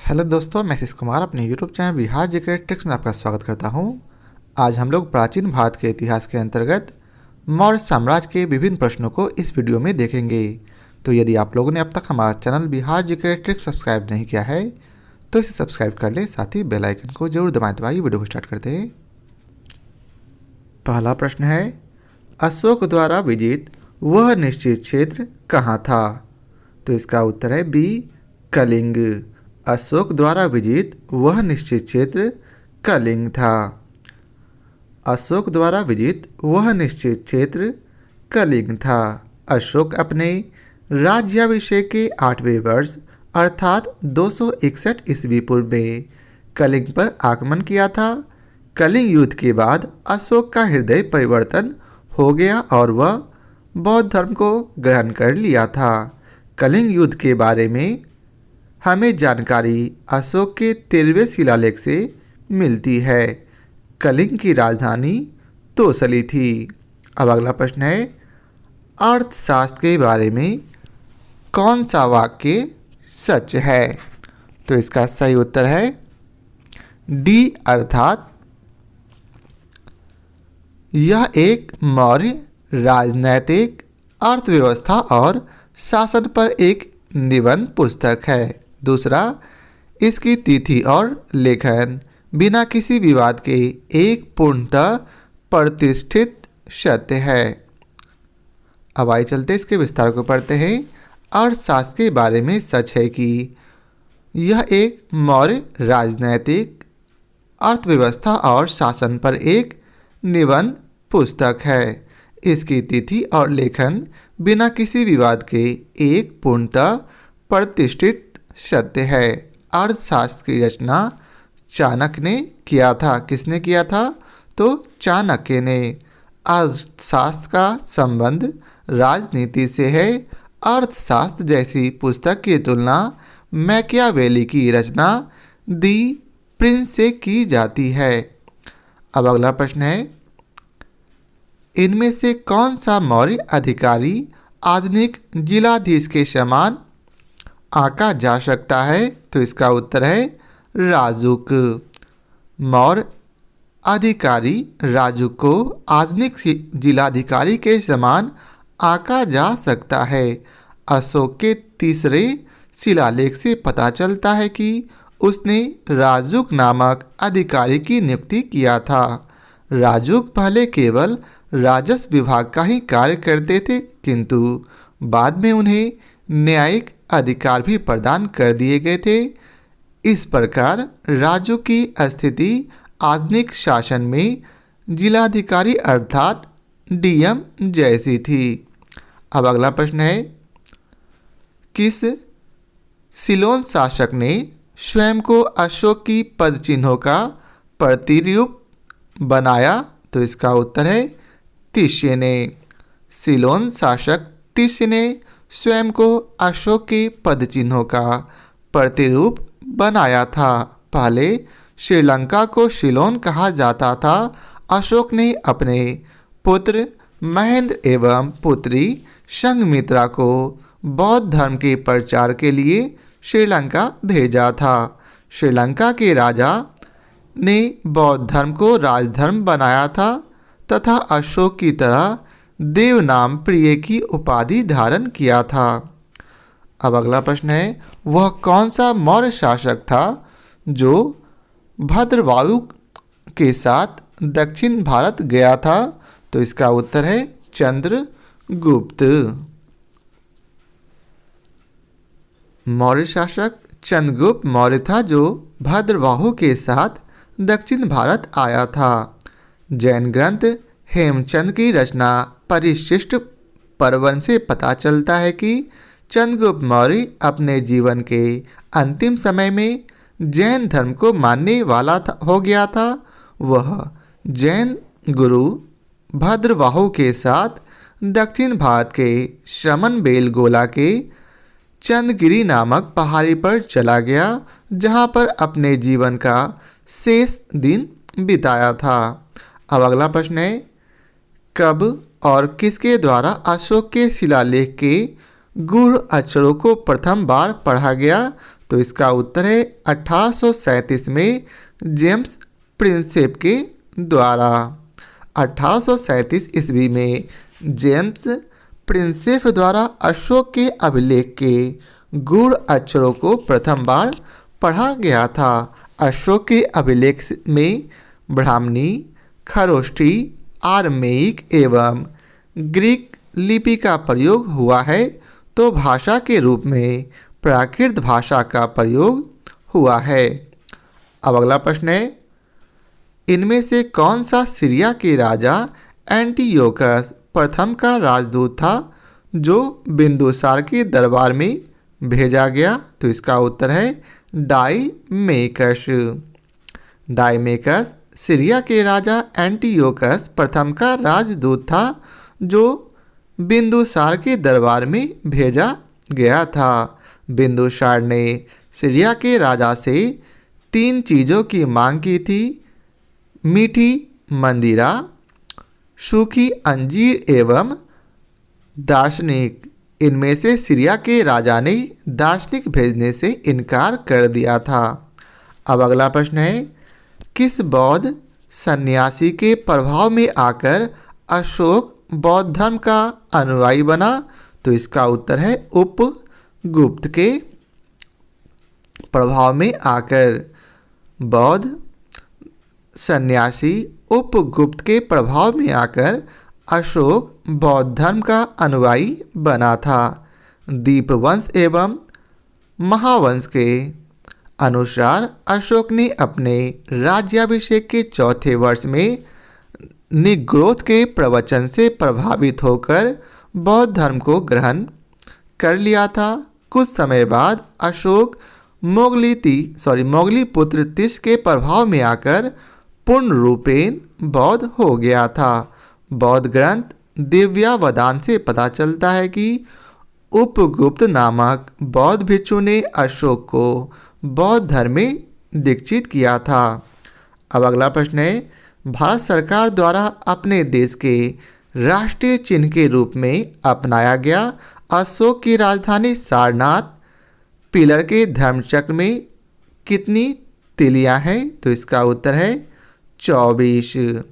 Hello दोस्तों, मैं आशीष कुमार अपने YouTube channel Bihar GK tricks में आपका स्वागत करता हूं। आज हम लोग प्राचीन भारत के इतिहास के अंतर्गत मौर्य साम्राज्य के विभिन्न प्रश्नों को इस वीडियो में देखेंगे। तो यदि आप लोगों ने अब तक हमारा channel Bihar GK tricks subscribe नहीं किया है तो इसे सब्सक्राइब कर लें, साथ ही बेल आइकन को जरूर दबाएं। तो आइए वीडियो को स्टार्ट करते हैं। पहला प्रश्न है, अशोक द्वारा विजित वह निश्चित क्षेत्र कहाँ था? तो इसका उत्तर है बी, कलिंग। अशोक द्वारा विजित वह निश्चित क्षेत्र कलिंग था। अशोक द्वारा विजित वह निश्चित क्षेत्र कलिंग था। अशोक अपने राज्याभिषेक के 8वें वर्ष अर्थात 261 ईस्वी पूर्व में कलिंग पर आक्रमण किया था। कलिंग युद्ध के बाद अशोक का हृदय परिवर्तन हो गया और वह बौद्ध धर्म को ग्रहण कर लिया था। कलिंग युद्ध के बारे में हमें जानकारी अशोक के 13वें शिलालेख से मिलती है। कलिंग की राजधानी तोसली थी। अब अगला प्रश्न है, अर्थशास्त्र के बारे में कौन सा वाक्य सच है? तो इसका सही उत्तर है डी, अर्थात यह एक मौर्य राजनैतिक अर्थव्यवस्था और शासन पर एक निबंध पुस्तक है। दूसरा, इसकी तिथि और लेखन बिना किसी विवाद के एक पूर्णतः प्रतिष्ठित सत्य है। अब आइए चलते इसके विस्तार को पढ़ते हैं। अर्थशास्त्र के बारे में सच है कि यह एक मौर्य राजनैतिक अर्थव्यवस्था और शासन पर एक निबंध पुस्तक है। इसकी तिथि और लेखन बिना किसी विवाद के एक पूर्णतः प्रतिष्ठित सत्य है। अर्थशास्त्र की रचना चाणक्य ने किया था। किसने किया था? तो चाणक्य ने। अर्थशास्त्र का संबंध राजनीति से है। अर्थशास्त्र जैसी पुस्तक की तुलना मैकियावेली की रचना दी प्रिंस से की जाती है। अब अगला प्रश्न है, इनमें से कौन सा मौर्य अधिकारी आधुनिक जिलाधीश के समान आंका जा सकता है? तो इसका उत्तर है राजुक। मौर्य अधिकारी राजुक को आधुनिक जिलाधिकारी के समान आंका जा सकता है। अशोक के 3रे शिलालेख से पता चलता है कि उसने राजुक नामक अधिकारी की नियुक्ति किया था। राजुक पहले केवल राजस्व विभाग का ही कार्य करते थे, किंतु बाद में उन्हें न्यायिक अधिकार भी प्रदान कर दिए गए थे। इस प्रकार राजुक की स्थिति आधुनिक शासन में जिलाधिकारी अर्थात डीएम जैसी थी। अब अगला प्रश्न है, किस सिलोन शासक ने स्वयं को अशोक की पदचिन्हों का प्रतिरूप बनाया? तो इसका उत्तर है तिष्य ने। सिलोन शासक तिष्य ने स्वयं को अशोक के पदचिन्हों का प्रतिरूप बनाया था। पहले श्रीलंका को सिलोन कहा जाता था। अशोक ने अपने पुत्र महेंद्र एवं पुत्री संघमित्रा को बौद्ध धर्म के प्रचार के लिए श्रीलंका भेजा था। श्रीलंका के राजा ने बौद्ध धर्म को राजधर्म बनाया था तथा अशोक की तरह देवनाम प्रिय की उपाधि धारण किया था। अब अगला प्रश्न है, वह कौन सा मौर्य शासक था जो भद्रवाहु के साथ दक्षिण भारत गया था? तो इसका उत्तर है चंद्रगुप्त। मौर्य शासक चंद्रगुप्त मौर्य था जो भद्रवाहु के साथ दक्षिण भारत आया था। जैन ग्रंथ हेमचंद की रचना परिशिष्ट पर्वन से पता चलता है कि चंद्रगुप्त मौर्य अपने जीवन के अंतिम समय में जैन धर्म को मानने वाला हो गया था। वह जैन गुरु भद्रवाहु के साथ दक्षिण भारत के श्रमणबेलगोला के चंद्रगिरी नामक पहाड़ी पर चला गया, जहां पर अपने जीवन का शेष दिन बिताया था। अब अगला प्रश्न है, कब और किसके द्वारा अशोक के शिलालेख के गूढ़ अक्षरों को प्रथम बार पढ़ा गया? तो इसका उत्तर है 1837 में जेम्स प्रिंसेप के द्वारा। 1837 ईस्वी में जेम्स प्रिंसेप द्वारा अशोक के अभिलेख के गूढ़ अक्षरों को प्रथम बार पढ़ा गया था। अशोक के अभिलेख में ब्राह्मणी, खरोष्ठी, आरमेइक एवं ग्रीक लिपि का प्रयोग हुआ है, तो भाषा के रूप में प्राकृत भाषा का प्रयोग हुआ है। अब अगला प्रश्न है, इनमें से कौन सा सीरिया के राजा एंटीयोकस प्रथम का राजदूत था जो बिंदुसार के दरबार में भेजा गया? तो इसका उत्तर है डाइमेकस। डाइमेकस सीरिया के राजा एंटीयोकस प्रथम का राजदूत था जो बिंदुसार के दरबार में भेजा गया था। बिंदुसार ने सीरिया के राजा से 3 चीज़ों की मांग की थी: मीठी मंदिरा, सूखी अंजीर एवं दार्शनिक। इनमें से सीरिया के राजा ने दार्शनिक भेजने से इनकार कर दिया था। अब अगला प्रश्न है, किस बौद्ध सन्यासी के प्रभाव में आकर अशोक बौद्ध धर्म का अनुयायी बना? तो इसका उत्तर है उपगुप्त के प्रभाव में आकर बौद्ध सन्यासी उपगुप्त के प्रभाव में आकर अशोक बौद्ध धर्म का अनुयायी बना था। दीपवंश एवं महावंश के अनुसार अशोक ने अपने राज्याभिषेक के 4थे वर्ष में निग्रोध के प्रवचन से प्रभावित होकर बौद्ध धर्म को ग्रहण कर लिया था। कुछ समय बाद अशोक मोगली पुत्र तिष के प्रभाव में आकर पूर्ण रूपेण बौद्ध हो गया था। बौद्ध ग्रंथ दिव्यावदान से पता चलता है कि उपगुप्त नामक बौद्ध भिक्षु ने अशोक को बौद्ध धर्म में दीक्षित किया था। अब अगला प्रश्न है, भारत सरकार द्वारा अपने देश के राष्ट्रीय चिन्ह के रूप में अपनाया गया अशोक की राजधानी सारनाथ पिलर के धर्मचक्र में कितनी तिलियां हैं? तो इसका उत्तर है 24।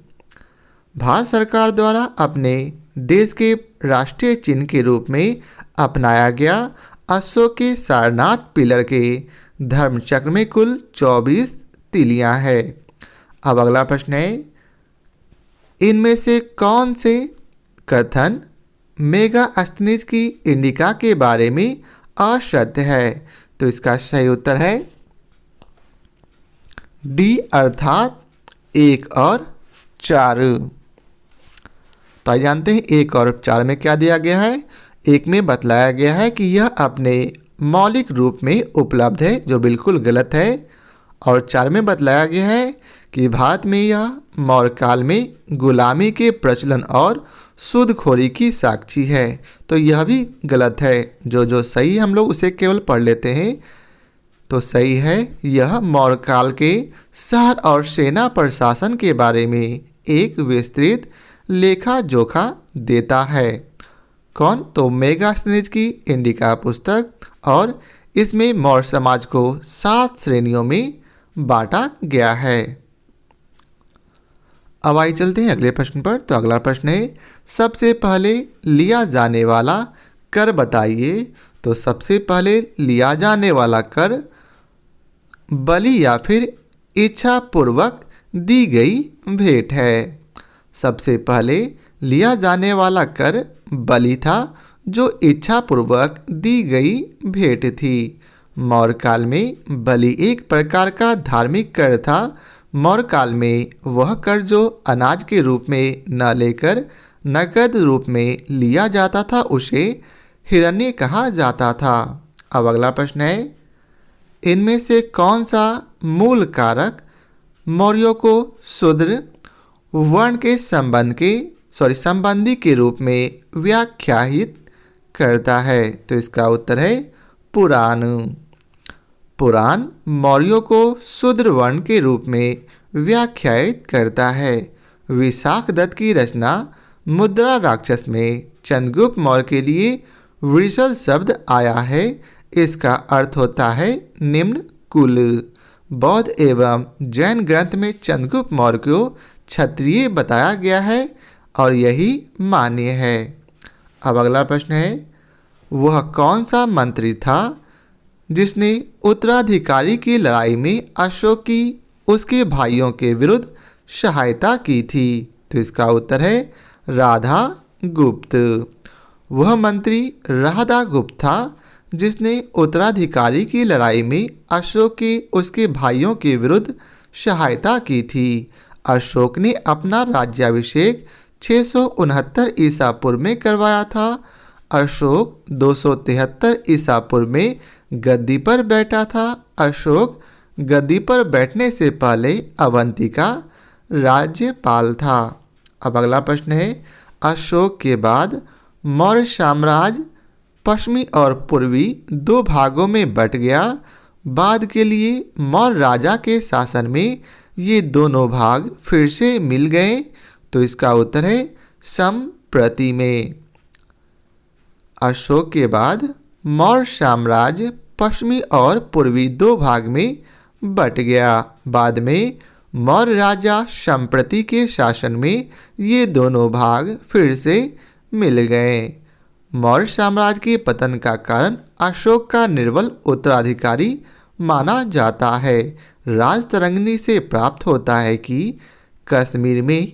भारत सरकार द्वारा अपने देश के राष्ट्रीय चिन्ह के रूप में अपनाया गया अशोक के सारनाथ पिलर के धर्मचक्र में कुल 24 तिलियां हैं। अब अगला प्रश्न है, इनमें से कौन से कथन मेगास्थनीज की इंडिका के बारे में असत्य है? तो इसका सही उत्तर है डी अर्थात 1 और 4। तो आइए जानते हैं 1 और 4 में क्या दिया गया है। 1 में बतलाया गया है कि यह अपने मौलिक रूप में उपलब्ध है, जो बिल्कुल गलत है। और 4 में बतलाया गया है कि भारत में यह मौर्य काल में गुलामी के प्रचलन और सूदखोरी की साक्षी है, तो यह भी गलत है। जो सही हम लोग उसे केवल पढ़ लेते हैं। तो सही है, यह मौर्य काल के शहर और सेना प्रशासन के बारे में एक विस्तृत लेखा जोखा देता है। कौन? तो मेगास्थनीज की इंडिका पुस्तक, और इसमें मौर्य समाज को 7 श्रेणियों में बांटा गया है। अब आइए चलते हैं अगले प्रश्न पर। तो अगला प्रश्न है, सबसे पहले लिया जाने वाला कर बताइए। तो सबसे पहले लिया जाने वाला कर बलि या फिर इच्छा पूर्वक दी गई भेंट है। सबसे पहले लिया जाने वाला कर बलि था, जो इच्छा पूर्वक दी गई भेंट थी। मौर्य काल में बलि एक प्रकार का धार्मिक कर था। मौर्य काल में वह कर जो अनाज के रूप में न लेकर नकद रूप में लिया जाता था उसे हिरण्य कहा जाता था। अब अगला प्रश्न है, इनमें से कौन सा मूल कारक मौर्यों को शूद्र वर्ण के संबंधी के रूप में व्याख्यायित करता है? तो इसका उत्तर है पुराण। पुराण मौर्यों को शूद्र वर्ण के रूप में व्याख्यायित करता है। विशाख दत्त की रचना मुद्रा राक्षस में चंद्रगुप्त मौर्य के लिए वृषल शब्द आया है। इसका अर्थ होता है निम्न कुल। बौद्ध एवं जैन ग्रंथ में चंद्रगुप्त मौर्य को क्षत्रिय बताया गया है और यही मान्य है। अब अगला प्रश्न है, वह कौन सा मंत्री था जिसने उत्तराधिकारी की लड़ाई में अशोक की उसके भाइयों के विरुद्ध सहायता की थी? तो इसका उत्तर है राधा गुप्त। वह मंत्री राधा गुप्त था जिसने उत्तराधिकारी की लड़ाई में अशोक के उसके भाइयों के विरुद्ध सहायता की थी। अशोक ने अपना राज्याभिषेक 669 ईसा पूर्व में करवाया था। अशोक 273 ईसा पूर्व में गद्दी पर बैठा था। अशोक गद्दी पर बैठने से पहले अवंती का राज्यपाल था। अब अगला प्रश्न है, अशोक के बाद मौर्य साम्राज्य पश्चिमी और पूर्वी दो भागों में बंट गया। बाद के लिए मौर्य राजा के शासन में ये दोनों भाग फिर से मिल गए। तो इसका उत्तर है संप्रति में। अशोक के बाद मौर्य साम्राज्य पश्चिमी और पूर्वी दो भाग में बंट गया। बाद में मौर्य राजा संप्रति के शासन में ये दोनों भाग फिर से मिल गए। मौर्य साम्राज्य के पतन का कारण अशोक का निर्बल उत्तराधिकारी माना जाता है। राजतरंगिणी से प्राप्त होता है कि कश्मीर में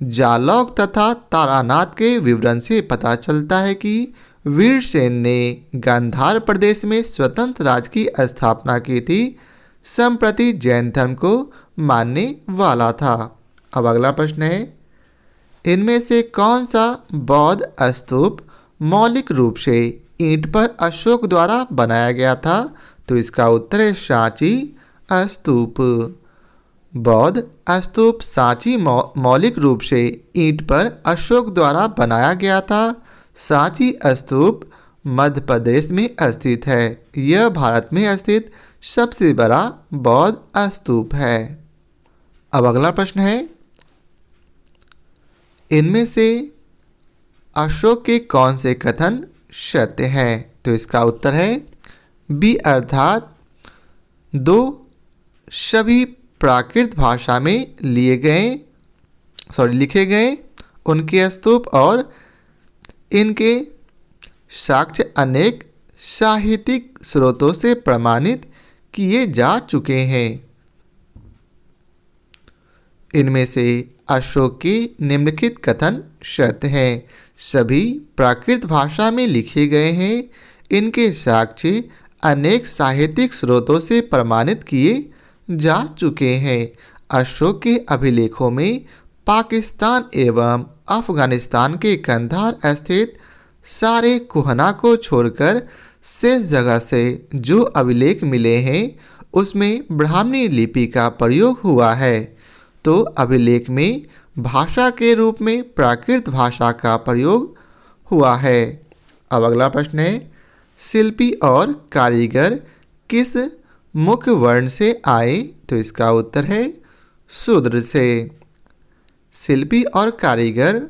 जालौक तथा तारानाथ के विवरण से पता चलता है कि वीरसेन ने गांधार प्रदेश में स्वतंत्र राज्य की स्थापना की थी। संप्रति जैन धर्म को मानने वाला था। अब अगला प्रश्न है, इनमें से कौन सा बौद्ध स्तूप मौलिक रूप से ईंट पर अशोक द्वारा बनाया गया था? तो इसका उत्तर है सांची स्तूप। बौद्ध स्तूप सांची मौलिक रूप से ईंट पर अशोक द्वारा बनाया गया था। सांची स्तूप मध्य प्रदेश में स्थित है। यह भारत में स्थित सबसे बड़ा बौद्ध स्तूप है। अब अगला प्रश्न है, इनमें से अशोक के कौन से कथन सत्य हैं? तो इसका उत्तर है बी, अर्थात दो सभी प्राकृत भाषा में लिखे गए उनके स्तूप और इनके साक्ष्य अनेक साहित्यिक स्रोतों से प्रमाणित किए जा चुके हैं। इनमें से अशोक के निम्नलिखित कथन सत्य हैं। सभी प्राकृत भाषा में लिखे गए हैं। इनके साक्ष्य अनेक साहित्यिक स्रोतों से प्रमाणित किए जा चुके हैं। अशोक के अभिलेखों में पाकिस्तान एवं अफगानिस्तान के कंधार स्थित सारे कुहना को छोड़कर शेष जगह से जो अभिलेख मिले हैं उसमें ब्राह्मणी लिपि का प्रयोग हुआ है। तो अभिलेख में भाषा के रूप में प्राकृत भाषा का प्रयोग हुआ है। अब अगला प्रश्न है, शिल्पी और कारीगर किस मुख्य वर्ण से आए? तो इसका उत्तर है शूद्र से। शिल्पी और कारीगर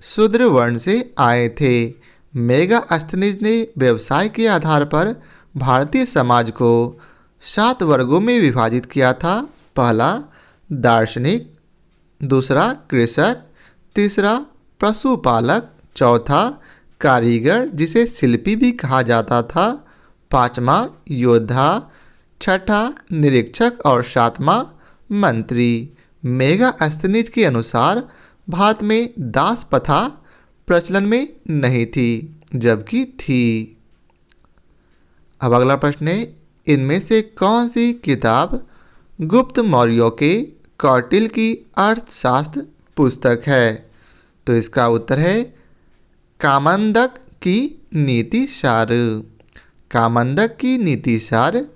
शूद्र वर्ण से आए थे। मेगास्थनीज ने व्यवसाय के आधार पर भारतीय समाज को 7 वर्गों में विभाजित किया था। पहला दार्शनिक, दूसरा कृषक, तीसरा पशुपालक, चौथा कारीगर जिसे शिल्पी भी कहा जाता था, पांचवा योद्धा, छठा निरीक्षक और सातवां मंत्री। मेगास्थनीज के अनुसार भारत में दास प्रथा प्रचलन में नहीं थी, जबकि थी। अब अगला प्रश्न है, इनमें से कौन सी किताब गुप्त मौर्यों के कौटिल्य की अर्थशास्त्र पुस्तक है? तो इसका उत्तर है कामंदक की नीति सार। कामंदक की नीति सार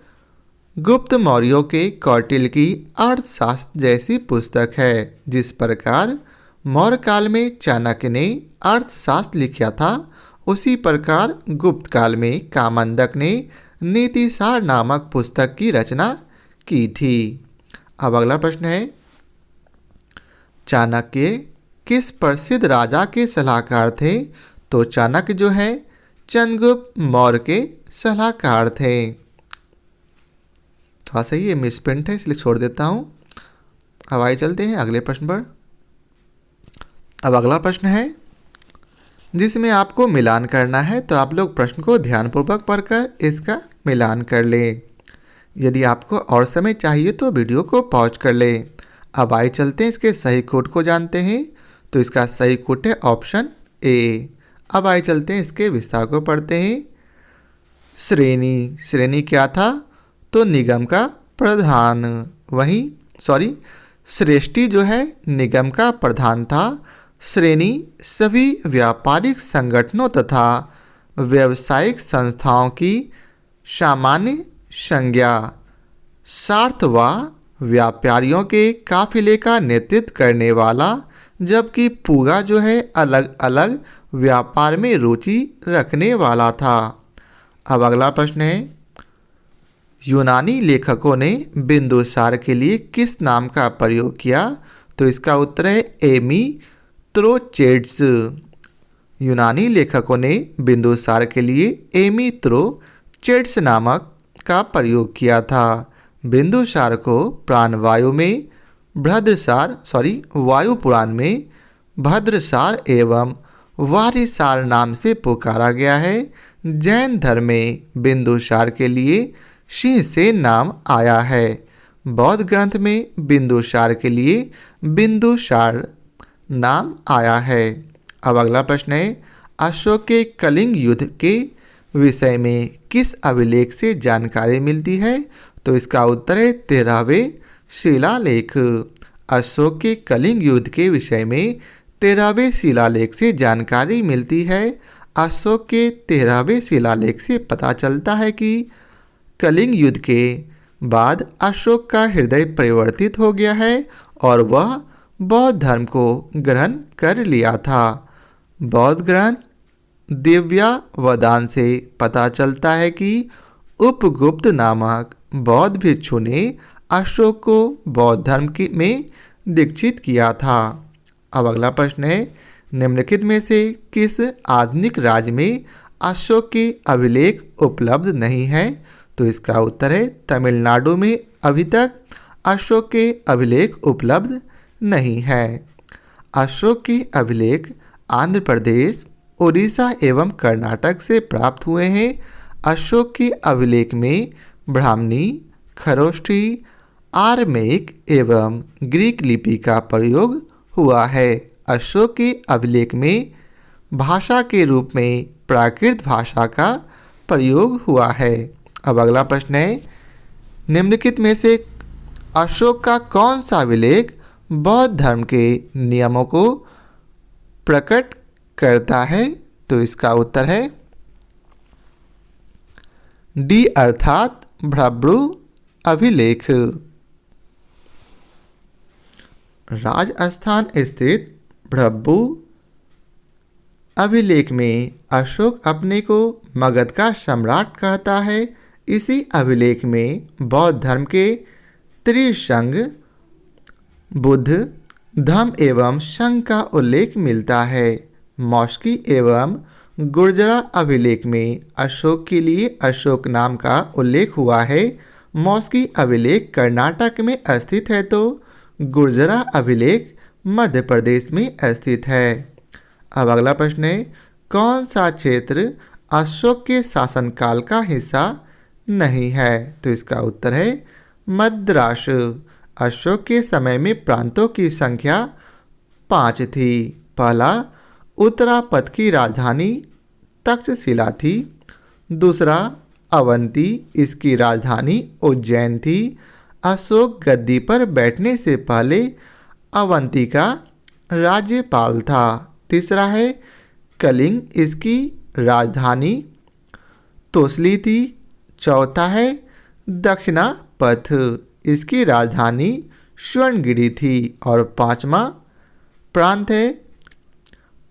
गुप्त मौर्यों के कौटिल्य की अर्थशास्त्र जैसी पुस्तक है। जिस प्रकार मौर्य काल में चाणक्य ने अर्थशास्त्र लिखा था, उसी प्रकार गुप्त काल में कामंदक ने नीतिसार नामक पुस्तक की रचना की थी। अब अगला प्रश्न है, चाणक्य किस प्रसिद्ध राजा के सलाहकार थे? तो चाणक्य जो है चंद्रगुप्त मौर्य के सलाहकार थे। थोड़ा सा ये मिसप्रिंट है इसलिए छोड़ देता हूँ। अब आइए चलते हैं अगले प्रश्न पर। अब अगला प्रश्न है जिसमें आपको मिलान करना है, तो आप लोग प्रश्न को ध्यानपूर्वक पढ़कर इसका मिलान कर लें। यदि आपको और समय चाहिए तो वीडियो को पॉज कर लें। अब आइए चलते हैं इसके सही कोड को जानते हैं। तो इसका सही कोड है ऑप्शन ए। अब आइए चलते हैं इसके विस्तार को पढ़ते हैं। श्रेणी क्या था? तो निगम का प्रधान। श्रेष्ठी जो है निगम का प्रधान था। श्रेणी सभी व्यापारिक संगठनों तथा व्यावसायिक संस्थाओं की सामान्य संज्ञा। सार्थ व व्यापारियों के काफिले का नेतृत्व करने वाला, जबकि पूगा जो है अलग अलग व्यापार में रुचि रखने वाला था। अब अगला प्रश्न है यूनानी लेखकों ने बिंदुसार के लिए किस नाम का प्रयोग किया? तो इसका उत्तर है एमी त्रोचेड्स। यूनानी लेखकों ने बिंदुसार के लिए एमी त्रोचेड्स नामक का प्रयोग किया था। बिंदुसार को वायु पुराण में भद्रसार एवं वारिसार नाम से पुकारा गया है। जैन धर्म में बिंदुसार के लिए सिंहसेन नाम आया है। बौद्ध ग्रंथ में बिंदुसार के लिए बिंदुसार नाम आया है। अब अगला प्रश्न है अशोक के कलिंग युद्ध के विषय में किस अभिलेख से जानकारी मिलती है? तो इसका उत्तर है 13वें शिलालेख। अशोक के कलिंग युद्ध के विषय में 13वें शिलालेख से जानकारी मिलती है। अशोक के 13वें शिलालेख से पता चलता है कि कलिंग युद्ध के बाद अशोक का हृदय परिवर्तित हो गया है और वह बौद्ध धर्म को ग्रहण कर लिया था। बौद्ध ग्रंथ दिव्यावदान से पता चलता है कि उपगुप्त नामक बौद्ध भिक्षु ने अशोक को बौद्ध धर्म में दीक्षित किया था। अब अगला प्रश्न है निम्नलिखित में से किस आधुनिक राज्य में अशोक के अभिलेख उपलब्ध नहीं है? तो इसका उत्तर है तमिलनाडु में अभी तक अशोक के अभिलेख उपलब्ध नहीं है। अशोक के अभिलेख आंध्र प्रदेश, उड़ीसा एवं कर्नाटक से प्राप्त हुए हैं। अशोक के अभिलेख में ब्राह्मणी, खरोष्ठी, आरमेइक एवं ग्रीक लिपि का प्रयोग हुआ है। अशोक के अभिलेख में भाषा के रूप में प्राकृत भाषा का प्रयोग हुआ है। अब अगला प्रश्न है निम्नलिखित में से अशोक का कौन सा अभिलेख बौद्ध धर्म के नियमों को प्रकट करता है? तो इसका उत्तर है डी अर्थात भ्रभृ अभिलेख। राजस्थान स्थित भ्रभृ अभिलेख में अशोक अपने को मगध का सम्राट कहता है। इसी अभिलेख में बौद्ध धर्म के त्रिसंग, बुद्ध धम्म एवं संघ का उल्लेख मिलता है। मौस्की एवं गुर्जरा अभिलेख में अशोक के लिए अशोक नाम का उल्लेख हुआ है। मौस्की अभिलेख कर्नाटक में स्थित है तो गुर्जरा अभिलेख मध्य प्रदेश में स्थित है। अब अगला प्रश्न है कौन सा क्षेत्र अशोक के शासनकाल का हिस्सा नहीं है? तो इसका उत्तर है मद्रास। अशोक के समय में प्रांतों की संख्या 5 थी। पहला उत्तरापथ की राजधानी तक्षशिला थी। दूसरा अवंती, इसकी राजधानी उज्जैन थी। अशोक गद्दी पर बैठने से पहले अवंती का राज्यपाल था। तीसरा है कलिंग, इसकी राजधानी तोसली थी। चौथा है दक्षिणापथ, इसकी राजधानी स्वर्णगिरी थी। और पांचवा प्रांत है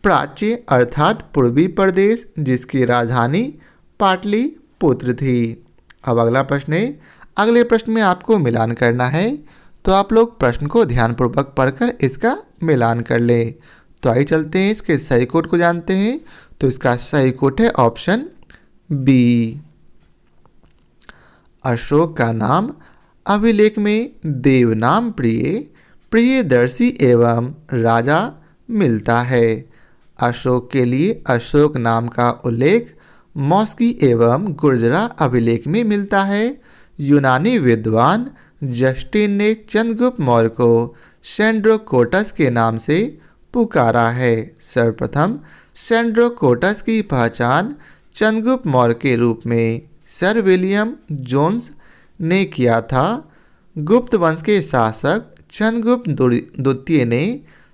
प्राच्य अर्थात पूर्वी प्रदेश, जिसकी राजधानी पाटलिपुत्र थी। अब अगला प्रश्न है अगले प्रश्न में आपको मिलान करना है, तो आप लोग प्रश्न को ध्यानपूर्वक पढ़कर इसका मिलान कर लें। तो आइए चलते हैं इसके सही कोड को जानते हैं। तो इसका सही कोड है ऑप्शन बी। अशोक का नाम अभिलेख में देवनाम प्रिय, प्रियदर्शी एवं राजा मिलता है। अशोक के लिए अशोक नाम का उल्लेख मॉस्की एवं गुर्जरा अभिलेख में मिलता है। यूनानी विद्वान जस्टिन ने चंद्रगुप्त मौर्य को सेंड्रोकोटस के नाम से पुकारा है। सर्वप्रथम सेंड्रोकोटस की पहचान चंद्रगुप्त मौर्य के रूप में सर विलियम जोन्स ने किया था। गुप्त वंश के शासक चंद्रगुप्त द्वितीय ने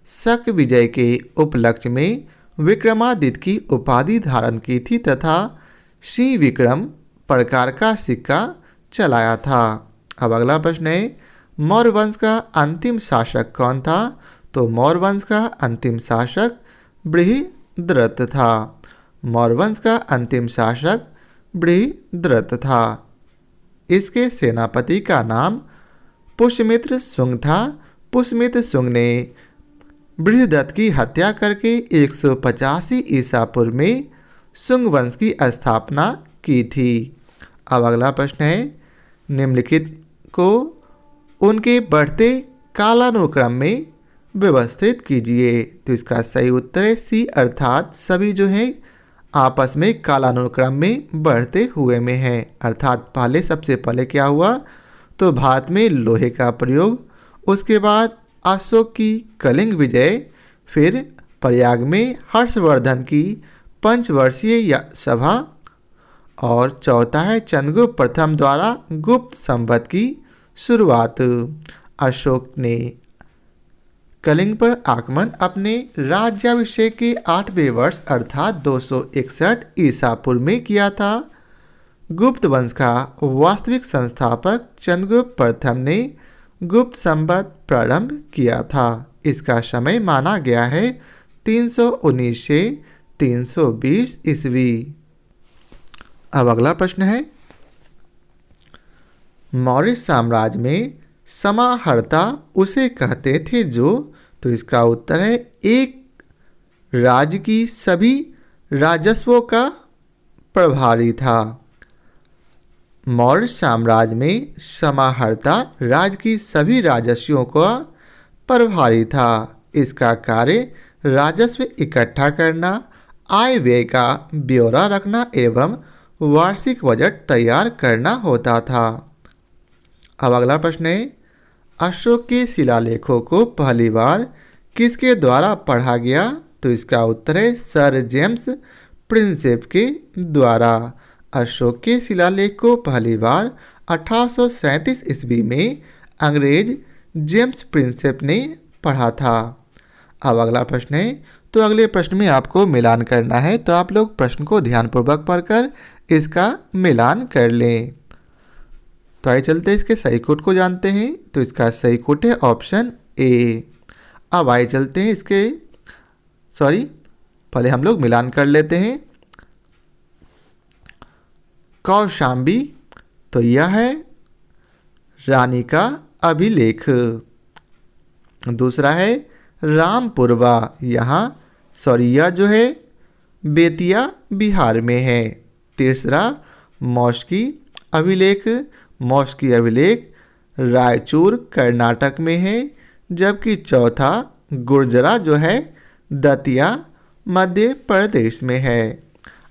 शक विजय के उपलक्ष्य में विक्रमादित्य की उपाधि धारण की थी तथा सिंह विक्रम प्रकार का सिक्का चलाया था। अब अगला प्रश्न है, मौर्य वंश का अंतिम शासक कौन था? तो मौर्य वंश का अंतिम शासक बृहद्रथ था। मौर्य वंश का अंतिम शासक बृहद्रथ था। इसके सेनापति का नाम पुष्यमित्र शुंग था। पुष्यमित्र शुंग ने बृहद्रथ की हत्या करके 185 ईसा पूर्व में शुंग वंश की स्थापना की थी। अब अगला प्रश्न है, निम्नलिखित को उनके बढ़ते कालानुक्रम में व्यवस्थित कीजिए। तो इसका सही उत्तर है सी, अर्थात सभी जो हैं आपस में कालानुक्रम में बढ़ते हुए में हैं। अर्थात पहले सबसे पहले क्या हुआ, तो भारत में लोहे का प्रयोग, उसके बाद अशोक की कलिंग विजय, फिर प्रयाग में हर्षवर्धन की पंचवर्षीय सभा, और चौथा है चंद्रगुप्त प्रथम द्वारा गुप्त संवत की शुरुआत। अशोक ने कलिंग पर आक्रमण अपने राज्याभिषेक के 8वें वर्ष अर्थात 261 ईसा पूर्व में किया था। गुप्त वंश का वास्तविक संस्थापक चंद्रगुप्त प्रथम ने गुप्त संवत प्रारंभ किया था। इसका समय माना गया है 319 से 320 ईस्वी। अब अगला प्रश्न है, मौर्य साम्राज्य में समाहर्ता उसे कहते थे जो, तो इसका उत्तर है एक राज्य की सभी राजस्वों का प्रभारी था। मौर्य साम्राज्य में समाहर्ता राज्य की सभी राजस्वों का प्रभारी था। इसका कार्य राजस्व इकट्ठा करना, आय व्यय का ब्यौरा रखना एवं वार्षिक बजट तैयार करना होता था। अब अगला प्रश्न है, अशोक के शिलालेखों को पहली बार किसके द्वारा पढ़ा गया? तो इसका उत्तर है सर जेम्स प्रिंसेप के द्वारा। अशोक के शिलालेख को पहली बार 1837 ईस्वी में अंग्रेज जेम्स प्रिंसेप ने पढ़ा था। अब अगला प्रश्न है, तो अगले प्रश्न में आपको मिलान करना है, तो आप लोग प्रश्न को ध्यानपूर्वक पढ़कर इसका मिलान कर लें। तो आइए चलते हैं इसके सही कोट को जानते हैं। तो इसका सही कोट है ऑप्शन ए। अब आइए चलते हैं इसके पहले हम लोग मिलान कर लेते हैं। कौशाम्बी, तो यह है रानी का अभिलेख। दूसरा है रामपुरवा, यह जो है बेतिया बिहार में है। तीसरा मॉस्की अभिलेख, मॉस्की अभिलेख रायचूर कर्नाटक में है। जबकि चौथा गुर्जरा जो है दतिया मध्य प्रदेश में है।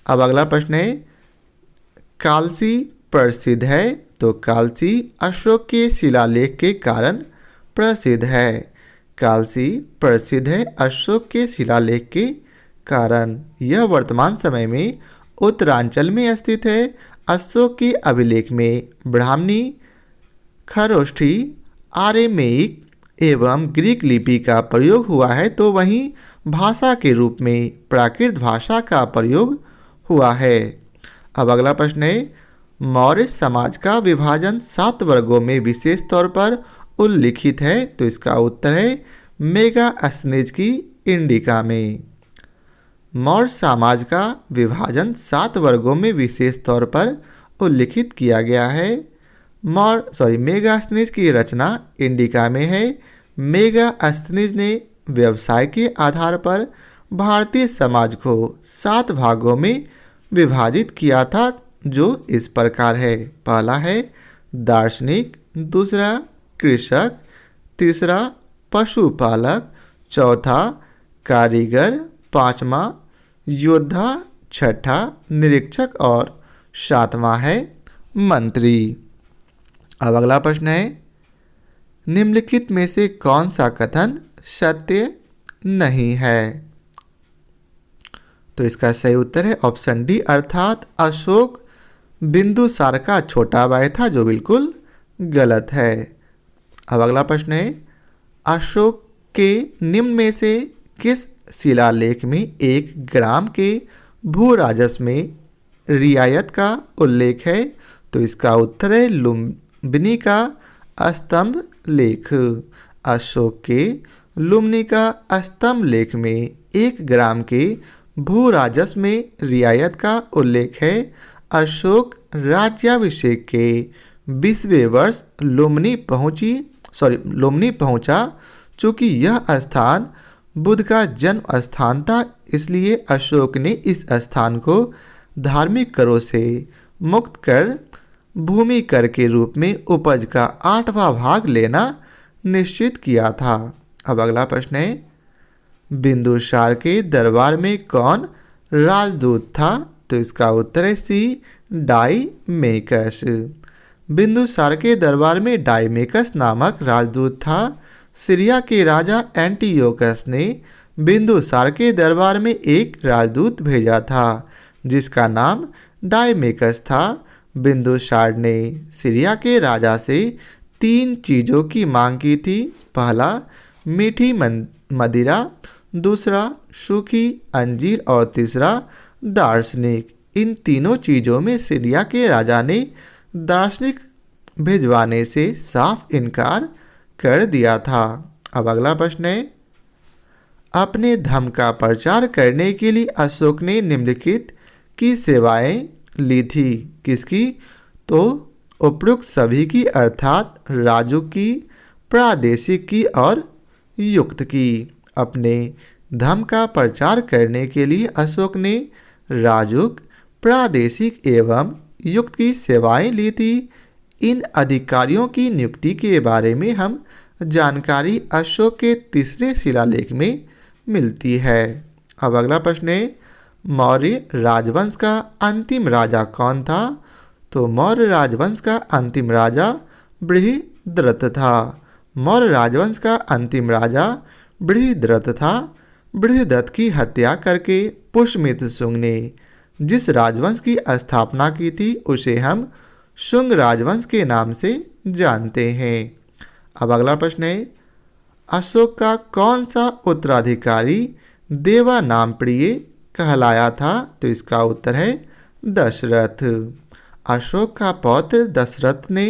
अब अगला प्रश्न है, कालसी प्रसिद्ध है? तो कालसी अशोक के शिलालेख के कारण प्रसिद्ध है। कालसी प्रसिद्ध है अशोक के शिलालेख के कारण। यह वर्तमान समय में उत्तरांचल में स्थित है। अशोक के अभिलेख में ब्राह्मणी, खरोष्ठी, आरेमेइक एवं ग्रीक लिपि का प्रयोग हुआ है, तो वहीं भाषा के रूप में प्राकृत भाषा का प्रयोग हुआ है। अब अगला प्रश्न है, मौर्य समाज का विभाजन 7 वर्गों में विशेष तौर पर उल्लिखित है। तो इसका उत्तर है मेगास्थनीज की इंडिका में। मौर्य समाज का विभाजन 7 वर्गों में विशेष तौर पर उल्लिखित किया गया है। मेगास्थनीज की रचना इंडिका में है। मेगास्थनीज ने व्यवसाय के आधार पर भारतीय समाज को 7 भागों में विभाजित किया था, जो इस प्रकार है। पहला है दार्शनिक, दूसरा कृषक, तीसरा पशुपालक, चौथा कारीगर, पांचवा योद्धा, छठा निरीक्षक और सातवां है मंत्री। अब अगला प्रश्न है, निम्नलिखित में से कौन सा कथन सत्य नहीं है? तो इसका सही उत्तर है ऑप्शन डी, अर्थात अशोक बिंदुसार का छोटा भाई था, जो बिल्कुल गलत है। अब अगला प्रश्न है, अशोक के निम्न में से किस शिलालेख में 1 ग्राम के भू राजस्व में रियायत का उल्लेख है? तो इसका उत्तर है लुम्बिनी का स्तंभ लेख। अशोक के लुम्बिनी का स्तंभ लेख में 1 ग्राम के भू राजस्व में रियायत का उल्लेख है। अशोक राज्याभिषेक के 20वें वर्ष लुम्बिनी पहुंचा। चूंकि यह स्थान बुद्ध का जन्म स्थान था, इसलिए अशोक ने इस स्थान को धार्मिक करों से मुक्त कर भूमि कर के रूप में उपज का 8वां भाग लेना निश्चित किया था। अब अगला प्रश्न है, बिंदुसार के दरबार में कौन राजदूत था? तो इसका उत्तर है सी, डाइमेकस। बिंदुसार के दरबार में डाइमेकस नामक राजदूत था। सीरिया के राजा एंटियोकस ने बिंदुसार के दरबार में एक राजदूत भेजा था, जिसका नाम डाइमेकस था। बिंदुसार ने सीरिया के राजा से 3 चीज़ों की मांग की थी। पहला मीठी मदिरा, दूसरा सूखी अंजीर और तीसरा दार्शनिक। इन तीनों चीज़ों में सीरिया के राजा ने दार्शनिक भिजवाने से साफ इनकार कर दिया था। अब अगला प्रश्न है, अपने धर्म का प्रचार करने के लिए अशोक ने निम्नलिखित की सेवाएं ली थी? किसकी? तो उपयुक्त सभी की, अर्थात राजुक की, प्रादेशिक की और युक्त की। अपने धर्म का प्रचार करने के लिए अशोक ने राजुक, प्रादेशिक एवं युक्त की सेवाएं ली थी। इन अधिकारियों की नियुक्ति के बारे में हम जानकारी अशोक के 3रे शिलालेख में मिलती है। अब अगला प्रश्न है, मौर्य राजवंश का अंतिम राजा कौन था? तो मौर्य राजवंश का अंतिम राजा बृहद्रथ था। मौर्य राजवंश का अंतिम राजा बृहद्रथ था। बृहद्रथ की हत्या करके पुष्यमित्र शुंग ने जिस राजवंश की स्थापना की थी, उसे हम शुंग राजवंश के नाम से जानते हैं। अब अगला प्रश्न है, अशोक का कौन सा उत्तराधिकारी देवा नाम प्रिय कहलाया था? तो इसका उत्तर है दशरथ। अशोक का पौत्र दशरथ ने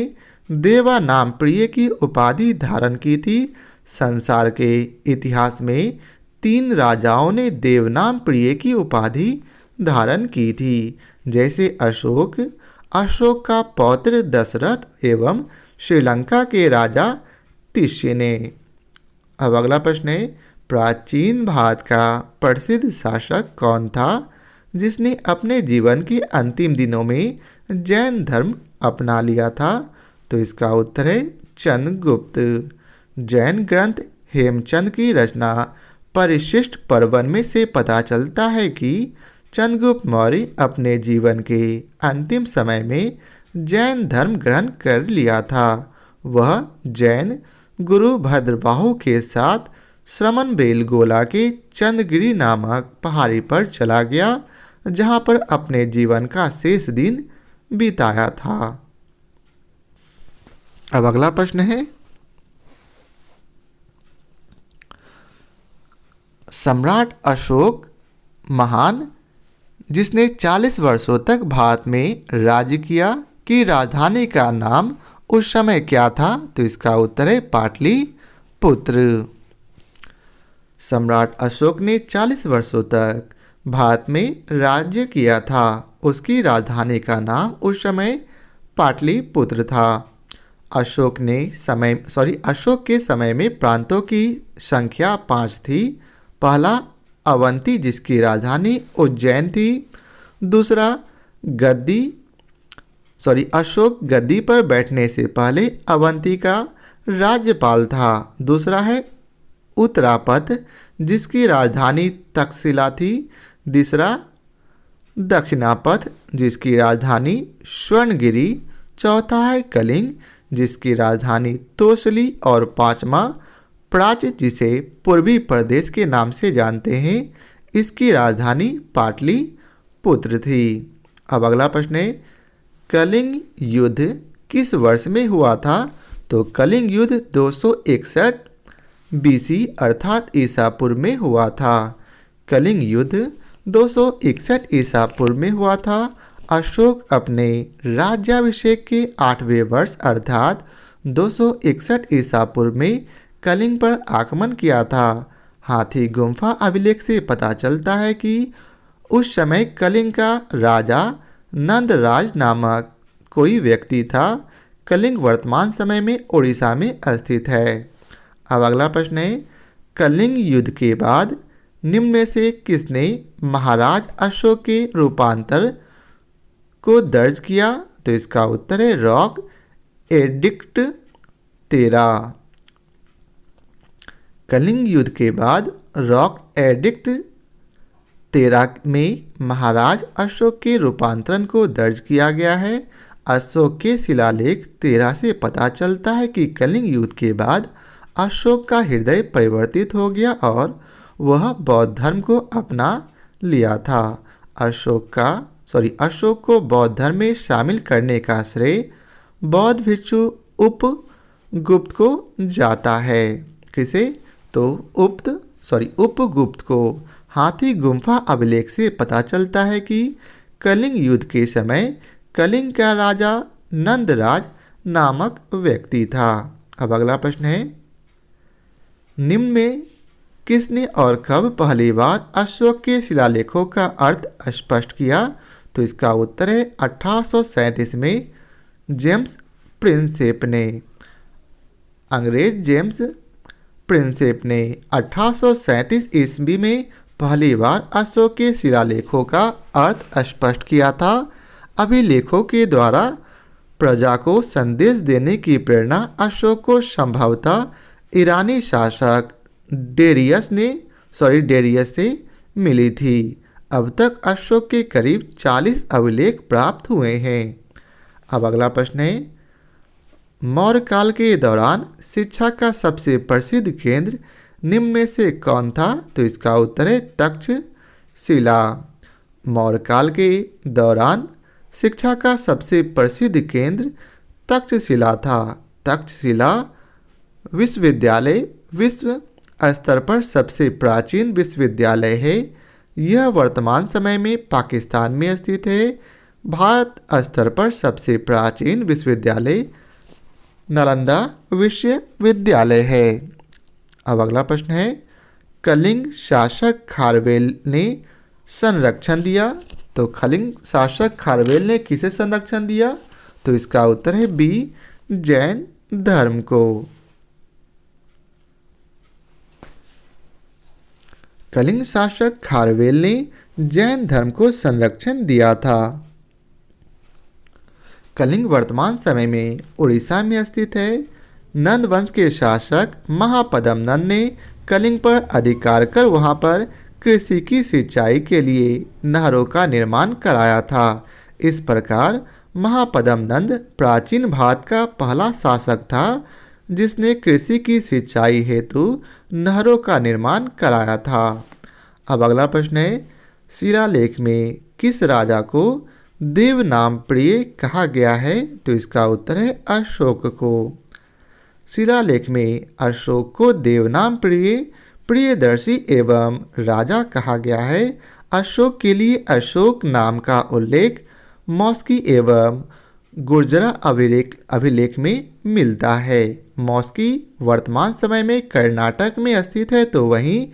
देवा नाम प्रिय की उपाधि धारण की थी। संसार के इतिहास में 3 राजाओं ने देवनाम प्रिय की उपाधि धारण की थी, जैसे अशोक, अशोक का पौत्र दशरथ एवं श्रीलंका के राजा तिष्य ने। अब अगला प्रश्न है, प्राचीन भारत का प्रसिद्ध शासक कौन था, जिसने अपने जीवन के अंतिम दिनों में जैन धर्म अपना लिया था? तो इसका उत्तर है चंद्रगुप्त। जैन ग्रंथ हेमचंद की रचना परिशिष्ट पर्वन में से पता चलता है कि चंद्रगुप्त मौर्य अपने जीवन के अंतिम समय में जैन धर्म ग्रहण कर लिया था। वह जैन गुरु भद्रबाहु के साथ श्रमणबेलगोला के चंद्रगिरी नामक पहाड़ी पर चला गया, जहां पर अपने जीवन का शेष दिन बिताया था। अब अगला प्रश्न है, सम्राट अशोक महान, जिसने 40 वर्षों तक भारत में राज्य किया, की राजधानी का नाम उस समय क्या था? तो इसका उत्तर है पाटलिपुत्र। सम्राट अशोक ने 40 वर्षों तक भारत में राज्य किया था। उसकी राजधानी का नाम उस समय पाटलिपुत्र था। अशोक के समय में प्रांतों की संख्या 5 थी। पहला अवंती, जिसकी राजधानी उज्जैन थी। दूसरा, अशोक गद्दी पर बैठने से पहले अवंती का राज्यपाल था। दूसरा है उत्तरापथ, जिसकी राजधानी तक्षशिला थी। तीसरा, दक्षिणापथ, जिसकी राजधानी स्वर्णगिरी। चौथा है कलिंग, जिसकी राजधानी तोसली। और पांचवा, प्राच्य, जिसे पूर्वी प्रदेश के नाम से जानते हैं, इसकी राजधानी पाटलिपुत्र थी। अब अगला प्रश्न है, कलिंग युद्ध किस वर्ष में हुआ था? तो कलिंग युद्ध 261 बीसी अर्थात ईसा पूर्व में हुआ था। कलिंग युद्ध 261 ईसा पूर्व में हुआ था। अशोक अपने राज्याभिषेक के 8वें वर्ष अर्थात 261 ईसा पूर्व में कलिंग पर आक्रमण किया था। हाथी गुम्फा अभिलेख से पता चलता है कि उस समय कलिंग का राजा नंदराज नामक कोई व्यक्ति था। कलिंग वर्तमान समय में उड़ीसा में स्थित है। अब अगला प्रश्न है, कलिंग युद्ध के बाद निम्न में से किसने महाराज अशोक के रूपांतर को दर्ज किया? तो इसका उत्तर है रॉक एडिक्ट 13। कलिंग युद्ध के बाद रॉक एडिक्ट 13 में महाराज अशोक के रूपांतरण को दर्ज किया गया है। अशोक के शिलालेख 13 से पता चलता है कि कलिंग युद्ध के बाद अशोक का हृदय परिवर्तित हो गया और वह बौद्ध धर्म को अपना लिया था। अशोक को बौद्ध धर्म में शामिल करने का श्रेय बौद्ध भिक्षु उपगुप्त को जाता है। किसे? तो उपगुप्त को। हाथी गुम्फा अभिलेख से पता चलता है कि कलिंग युद्ध के समय कलिंग का राजा नंदराज नामक व्यक्ति था। अब अगला प्रश्न है, निम्न में किसने और कब पहली बार अशोक के शिलालेखों का अर्थ स्पष्ट किया? तो इसका उत्तर है 1837 में जेम्स प्रिंसेप ने। अंग्रेज जेम्स प्रिंसेप ने 1837 ईस्वी में पहली बार अशोक के शिलालेखों का अर्थ स्पष्ट किया था। अभिलेखों के द्वारा प्रजा को संदेश देने की प्रेरणा अशोक को संभवतः ईरानी शासक डेरियस से मिली थी। अब तक अशोक के करीब 40 अभिलेख प्राप्त हुए हैं। अब अगला प्रश्न है, मौर्य काल के दौरान शिक्षा का सबसे प्रसिद्ध केंद्र निम्न में से कौन था? तो इसका उत्तर है तक्षशिला। मौर्य काल के दौरान शिक्षा का सबसे प्रसिद्ध केंद्र तक्षशिला था। तक्षशिला विश्वविद्यालय विश्व स्तर पर सबसे प्राचीन विश्वविद्यालय है। यह वर्तमान समय में पाकिस्तान में स्थित है। भारत स्तर पर सबसे प्राचीन विश्वविद्यालय नालंदा विश्वविद्यालय है। अब अगला प्रश्न है, कलिंग शासक खारवेल ने संरक्षण दिया। तो कलिंग शासक खारवेल ने किसे संरक्षण दिया? तो इसका उत्तर है बी, जैन धर्म को। कलिंग शासक खारवेल ने जैन धर्म को संरक्षण दिया था। कलिंग वर्तमान समय में उड़ीसा में स्थित है। नंद वंश के शासक महापद्म नंद ने कलिंग पर अधिकार कर वहां पर कृषि की सिंचाई के लिए नहरों का निर्माण कराया था। इस प्रकार महापद्म नंद प्राचीन भारत का पहला शासक था जिसने कृषि की सिंचाई हेतु नहरों का निर्माण कराया था। अब अगला प्रश्न है, शिलालेख में किस राजा को देवनाम प्रिय कहा गया है? तो इसका उत्तर है अशोक को। शिलालेख में अशोक को देवनाम प्रिय, प्रियदर्शी एवं राजा कहा गया है। अशोक के लिए अशोक नाम का उल्लेख मौस्की एवं गुर्जरा अभिलेख में मिलता है। मौस्की वर्तमान समय में कर्नाटक में स्थित है तो वहीं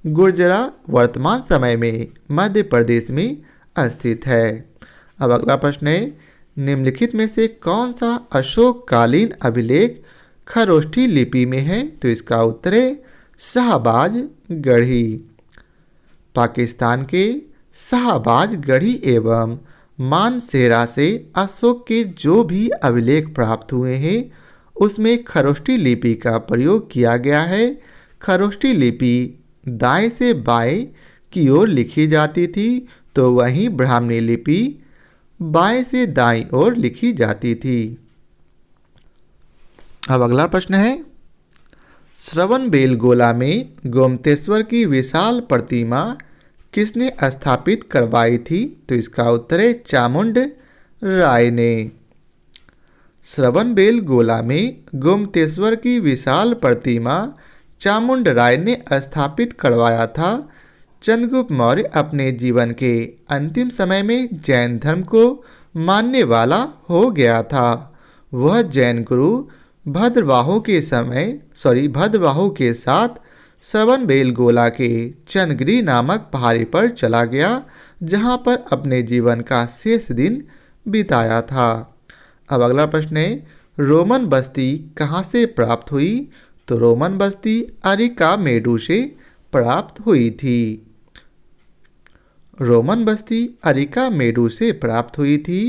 गुर्जरा वर्तमान समय में मध्य प्रदेश में स्थित है। अब अगला प्रश्न है, निम्नलिखित में से कौन सा अशोककालीन अभिलेख खरोष्ठी लिपि में है? तो इसका उत्तर है शाहबाज गढ़ी। पाकिस्तान के शाहबाज गढ़ी एवं मानसेरा से अशोक के जो भी अभिलेख प्राप्त हुए हैं उसमें खरोष्ठी लिपि का प्रयोग किया गया है। खरोष्ठी लिपि दाएं से बाएं की ओर लिखी जाती थी, तो वहीं ब्राह्मणी लिपि बाएं से दाईं ओर लिखी जाती थी। अब अगला प्रश्न है, श्रवणबेलगोला में गोमतेश्वर की विशाल प्रतिमा किसने स्थापित करवाई थी? तो इसका उत्तर है चामुंड राय ने। श्रवणबेलगोला में गोमतेश्वर की विशाल प्रतिमा चामुंड राय ने स्थापित करवाया था। चंद्रगुप्त मौर्य अपने जीवन के अंतिम समय में जैन धर्म को मानने वाला हो गया था। वह जैन गुरु भद्रबाहु के साथ श्रवणबेलगोला के चंद्रगिरी नामक पहाड़ी पर चला गया, जहां पर अपने जीवन का शेष दिन बिताया था। अब अगला प्रश्न है, रोमन बस्ती कहां से प्राप्त हुई? तो रोमन बस्ती अरिकामेडु से प्राप्त हुई थी। रोमन बस्ती अरिकामेडु से प्राप्त हुई थी।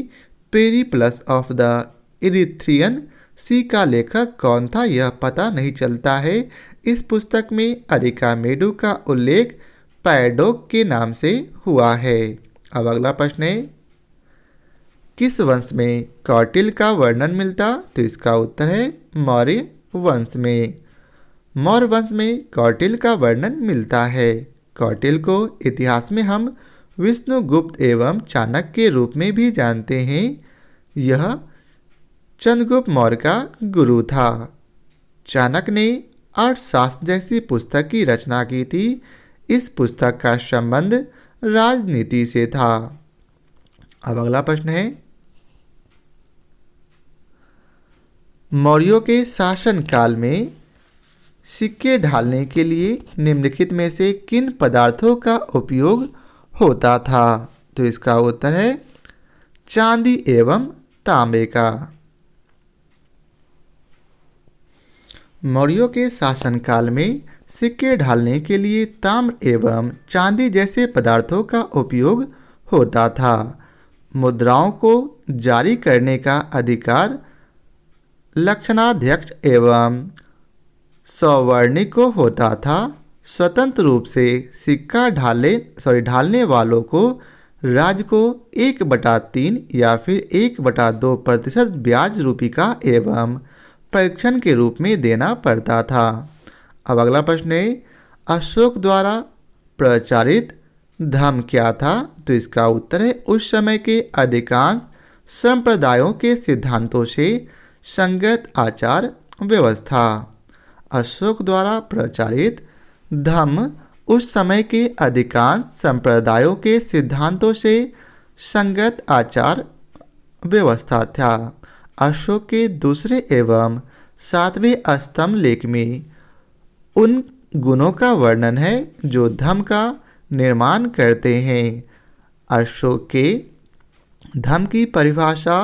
पेरिप्लस ऑफ द इरिथ्रियन सी का लेखक कौन था यह पता नहीं चलता है। इस पुस्तक में अरिकामेडु का उल्लेख पैडोक के नाम से हुआ है। अब अगला प्रश्न है, किस वंश में कौटिल्य का वर्णन मिलता? तो इसका उत्तर है मौर्य वंश में। मौर्य वंश में कौटिल्य का वर्णन मिलता है। कौटिल्य को इतिहास में हम विष्णुगुप्त एवं चाणक्य के रूप में भी जानते हैं। यह चंद्रगुप्त मौर्य का गुरु था। चाणक्य ने अर्थशास्त्र जैसी पुस्तक की रचना की थी। इस पुस्तक का संबंध राजनीति से था। अब अगला प्रश्न है, मौर्यों के शासनकाल में सिक्के ढालने के लिए निम्नलिखित में से किन पदार्थों का उपयोग होता था? तो इसका उत्तर है चांदी एवं तांबे का। मौर्यों के शासनकाल में सिक्के ढालने के लिए ताम्र एवं चांदी जैसे पदार्थों का उपयोग होता था। मुद्राओं को जारी करने का अधिकार लक्षणाध्यक्ष एवं सवर्णिक को होता था। स्वतंत्र रूप से सिक्का ढालने वालों को राज्य को 1/3 या फिर 1/2% ब्याज रूपी का एवं परीक्षण के रूप में देना पड़ता था। अब अगला प्रश्न है, अशोक द्वारा प्रचारित धर्म क्या था? तो इसका उत्तर है उस समय के अधिकांश संप्रदायों के सिद्धांतों से संगत आचार व्यवस्था। अशोक द्वारा प्रचारित धर्म उस समय के अधिकांश संप्रदायों के सिद्धांतों से संगत आचार व्यवस्था था। अशोक के दूसरे एवं 7वें स्तंभ लेख में उन गुणों का वर्णन है जो धर्म का निर्माण करते हैं। अशोक के धर्म की परिभाषा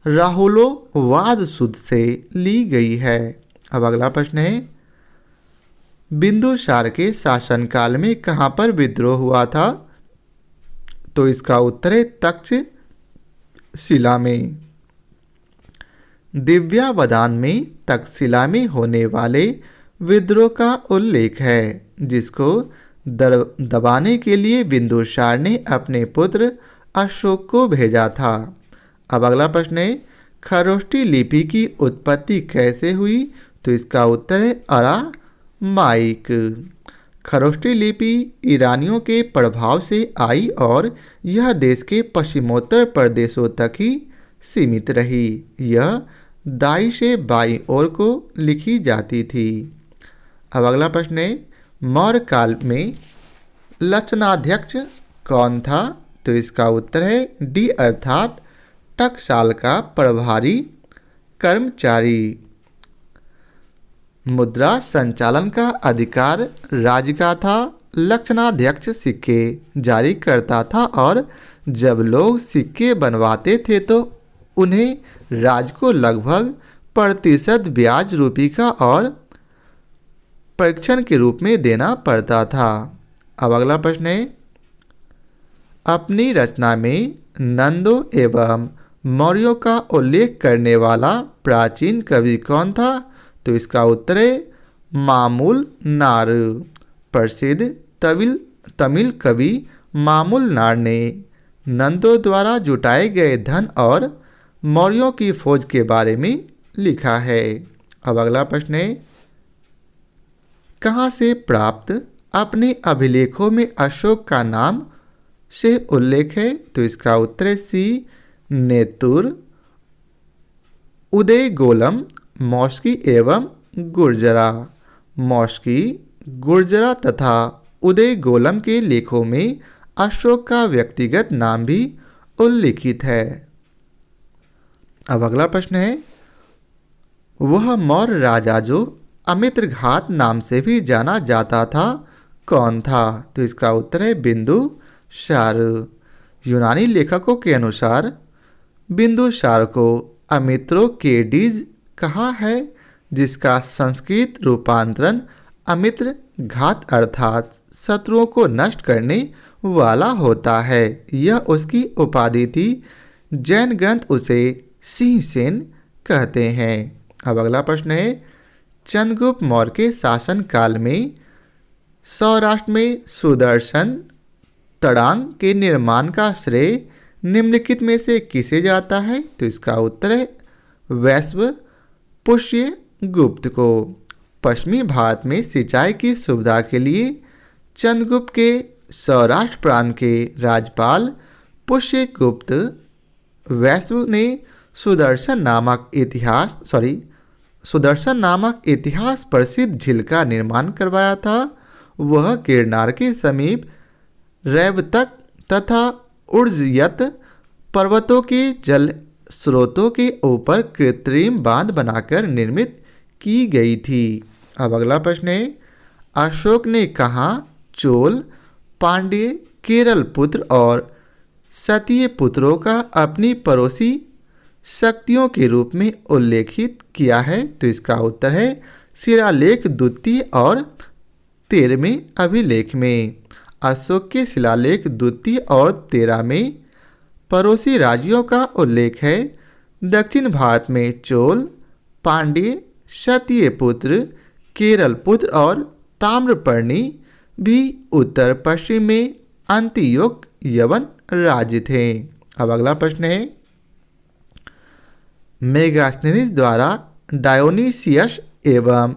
राहुलोवाद सूत्र से ली गई है। अब अगला प्रश्न है, बिंदुसार के शासनकाल में कहां पर विद्रोह हुआ था? तो इसका उत्तर है तक्षशिला में। दिव्यावदान में तक्षशिला में होने वाले विद्रोह का उल्लेख है, जिसको दबाने के लिए बिंदुसार ने अपने पुत्र अशोक को भेजा था। अब अगला प्रश्न है, खरोष्ठी लिपि की उत्पत्ति कैसे हुई? तो इसका उत्तर है अरामाइक। खरोष्ठी लिपि ईरानियों के प्रभाव से आई और यह देश के पश्चिमोत्तर प्रदेशों तक ही सीमित रही। यह दाई से बाईं ओर को लिखी जाती थी। अब अगला प्रश्न है, मौर्य काल में लक्षणाध्यक्ष कौन था? तो इसका उत्तर है डी अर्थात टकसाल का प्रभारी कर्मचारी। मुद्रा संचालन का अधिकार राज्य का था। लक्षणाध्यक्ष सिक्के जारी करता था और जब लोग सिक्के बनवाते थे तो उन्हें राज्य को लगभग प्रतिशत ब्याज रूपी का और परीक्षण के रूप में देना पड़ता था। अब अगला प्रश्न है, अपनी रचना में नंदों एवं मौर्यों का उल्लेख करने वाला प्राचीन कवि कौन था? तो इसका उत्तर है मामूल नार। प्रसिद्ध तमिल कवि मामूल नार ने नंदों द्वारा जुटाए गए धन और मौर्यों की फौज के बारे में लिखा है। अब अगला प्रश्न है, कहाँ से प्राप्त अपने अभिलेखों में अशोक का नाम से उल्लेख है? तो इसका उत्तर है सी नेतुर, उदयगोलम, मौस्की एवं गुर्जरा। मौस्की, गुर्जरा तथा उदयगोलम के लेखों में अशोक का व्यक्तिगत नाम भी उल्लिखित है। अब अगला प्रश्न है, वह मौर्य राजा जो अमित्रघात नाम से भी जाना जाता था कौन था? तो इसका उत्तर है बिंदुसार। यूनानी लेखकों के अनुसार बिंदुसार को अमित्रोकेडीज कहा है, जिसका संस्कृत रूपांतरण अमित्र घात अर्थात शत्रुओं को नष्ट करने वाला होता है। यह उसकी उपाधि थी। जैन ग्रंथ उसे सिंहसेन कहते हैं। अब अगला प्रश्न है, चंद्रगुप्त मौर्य के शासनकाल में सौराष्ट्र में सुदर्शन तड़ांग के निर्माण का श्रेय निम्नलिखित में से किसे जाता है? तो इसका उत्तर है वैश्व पुष्य गुप्त को। पश्चिमी भारत में सिंचाई की सुविधा के लिए चंद्रगुप्त के सौराष्ट्र प्रांत के राज्यपाल पुष्यगुप्त वैश्व ने सुदर्शन नामक इतिहास प्रसिद्ध झील का निर्माण करवाया था। वह गिरनार के समीप रैवतक तथा उर्जयत पर्वतों के जल स्रोतों के ऊपर कृत्रिम बांध बनाकर निर्मित की गई थी। अब अगला प्रश्न है, अशोक ने कहाँ चोल, पांड्य, केरल पुत्र और सतीय पुत्रों का अपनी पड़ोसी शक्तियों के रूप में उल्लेखित किया है? तो इसका उत्तर है शिलालेख द्वितीय और 13वें अभिलेख में। अशोक के शिलालेख द्वितीय और 13 में पड़ोसी राज्यों का उल्लेख है। दक्षिण भारत में चोल, पांड्य, क्षत्रिय पुत्र, केरल पुत्र और ताम्रपर्णी भी उत्तर पश्चिम में अंत्योक यवन राज्य थे। अब अगला प्रश्न है, मेगास्थनीज द्वारा डायोनीसियस एवं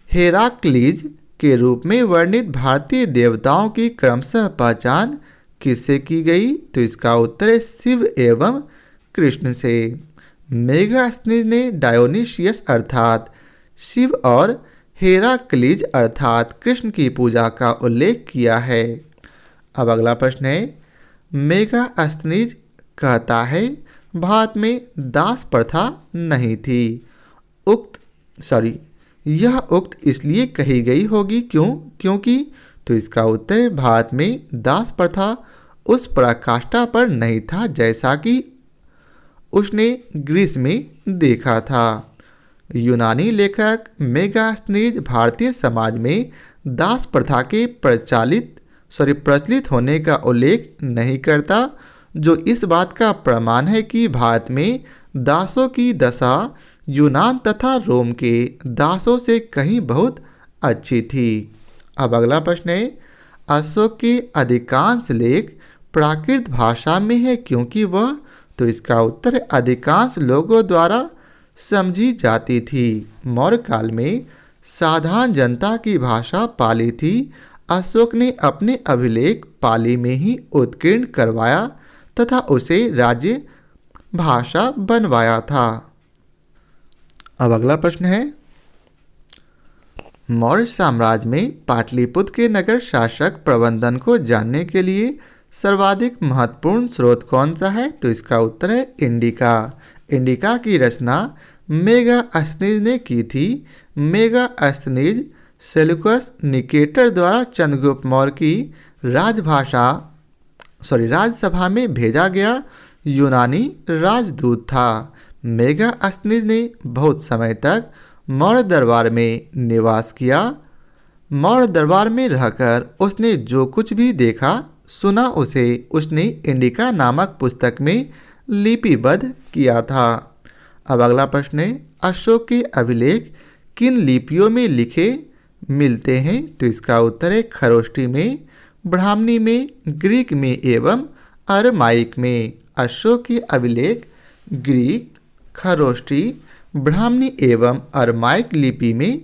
हेराक्लीज के रूप में वर्णित भारतीय देवताओं की क्रमशः पहचान किससे की गई? तो इसका उत्तर है शिव एवं कृष्ण से। मेगास्थनीज ने डायोनीसियस अर्थात शिव और हेराक्लीज अर्थात कृष्ण की पूजा का उल्लेख किया है। अब अगला प्रश्न है, मेगास्थनीज कहता है भारत में दास प्रथा नहीं थी। यह उक्त इसलिए कही गई होगी क्योंकि तो इसका उत्तर भारत में दास प्रथा उस पराकाष्ठा पर नहीं था जैसा कि उसने ग्रीस में देखा था। यूनानी लेखक मेगास्थनीज भारतीय समाज में दास प्रथा के प्रचलित होने का उल्लेख नहीं करता, जो इस बात का प्रमाण है कि भारत में दासों की दशा यूनान तथा रोम के दासों से कहीं बहुत अच्छी थी। अब अगला प्रश्न है, अशोक के अधिकांश लेख प्राकृत भाषा में है क्योंकि वह तो इसका उत्तर अधिकांश लोगों द्वारा समझी जाती थी। मौर्य काल में साधारण जनता की भाषा पाली थी। अशोक ने अपने अभिलेख पाली में ही उत्कीर्ण करवाया तथा उसे राज्य भाषा बनवाया था। अब अगला प्रश्न है, मौर्य साम्राज्य में पाटलिपुत्र के नगर शासक प्रबंधन को जानने के लिए सर्वाधिक महत्वपूर्ण स्रोत कौन सा है? तो इसका उत्तर है इंडिका। इंडिका की रचना मेगास्थनीज ने की थी। मेगास्थनीज सेल्यूकस निकेटर द्वारा चंद्रगुप्त मौर्य की राजसभा में भेजा गया यूनानी राजदूत था। मेगास्थनीज ने बहुत समय तक मौर्य दरबार में निवास किया। मौर्य दरबार में रहकर उसने जो कुछ भी देखा सुना उसे उसने इंडिका नामक पुस्तक में लिपिबद्ध किया था। अब अगला प्रश्न है, अशोक के अभिलेख किन लिपियों में लिखे मिलते हैं? तो इसका उत्तर है खरोष्टी में, ब्राह्मणी में, ग्रीक में एवं अरमाइक में। अशोक के अभिलेख ग्रीक, खरोष्टी, ब्राह्मणी एवं अरमाइक लिपि में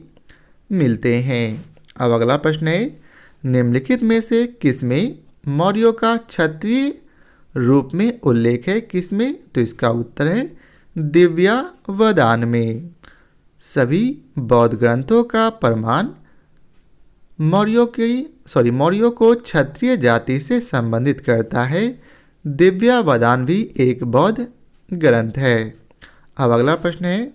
मिलते हैं। अब अगला प्रश्न है, निम्नलिखित में से किसमें मौर्यों का क्षत्रिय रूप में उल्लेख है? किसमें? तो इसका उत्तर है दिव्यावदान में। सभी बौद्ध ग्रंथों का प्रमाण मौर्यों को क्षत्रिय जाति से संबंधित करता है। दिव्यावदान भी एक बौद्ध ग्रंथ है। अब अगला प्रश्न है,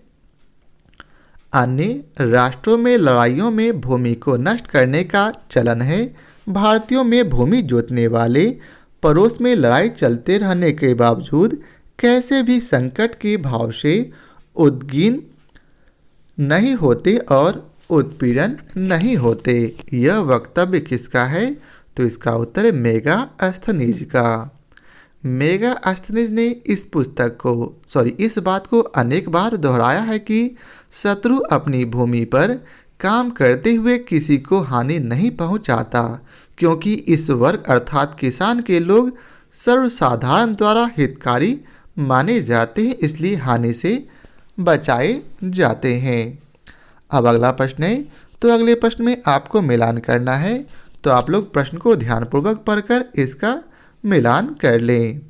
अन्य राष्ट्रों में लड़ाइयों में भूमि को नष्ट करने का चलन है। भारतीयों में भूमि जोतने वाले पड़ोस में लड़ाई चलते रहने के बावजूद कैसे भी संकट के भाव से उद्विग्न नहीं होते और उत्पीड़न नहीं होते। यह वक्तव्य किसका है? तो इसका उत्तर है मेगास्थनीज का। मेगास्थनीज ने इस बात को अनेक बार दोहराया है कि शत्रु अपनी भूमि पर काम करते हुए किसी को हानि नहीं पहुंचाता, क्योंकि इस वर्ग अर्थात किसान के लोग सर्वसाधारण द्वारा हितकारी माने जाते हैं, इसलिए हानि से बचाए जाते हैं। अब अगला प्रश्न है, तो अगले प्रश्न में आपको मिलान करना है, तो आप लोग प्रश्न को ध्यानपूर्वक पढ़कर इसका मिलान कर लें।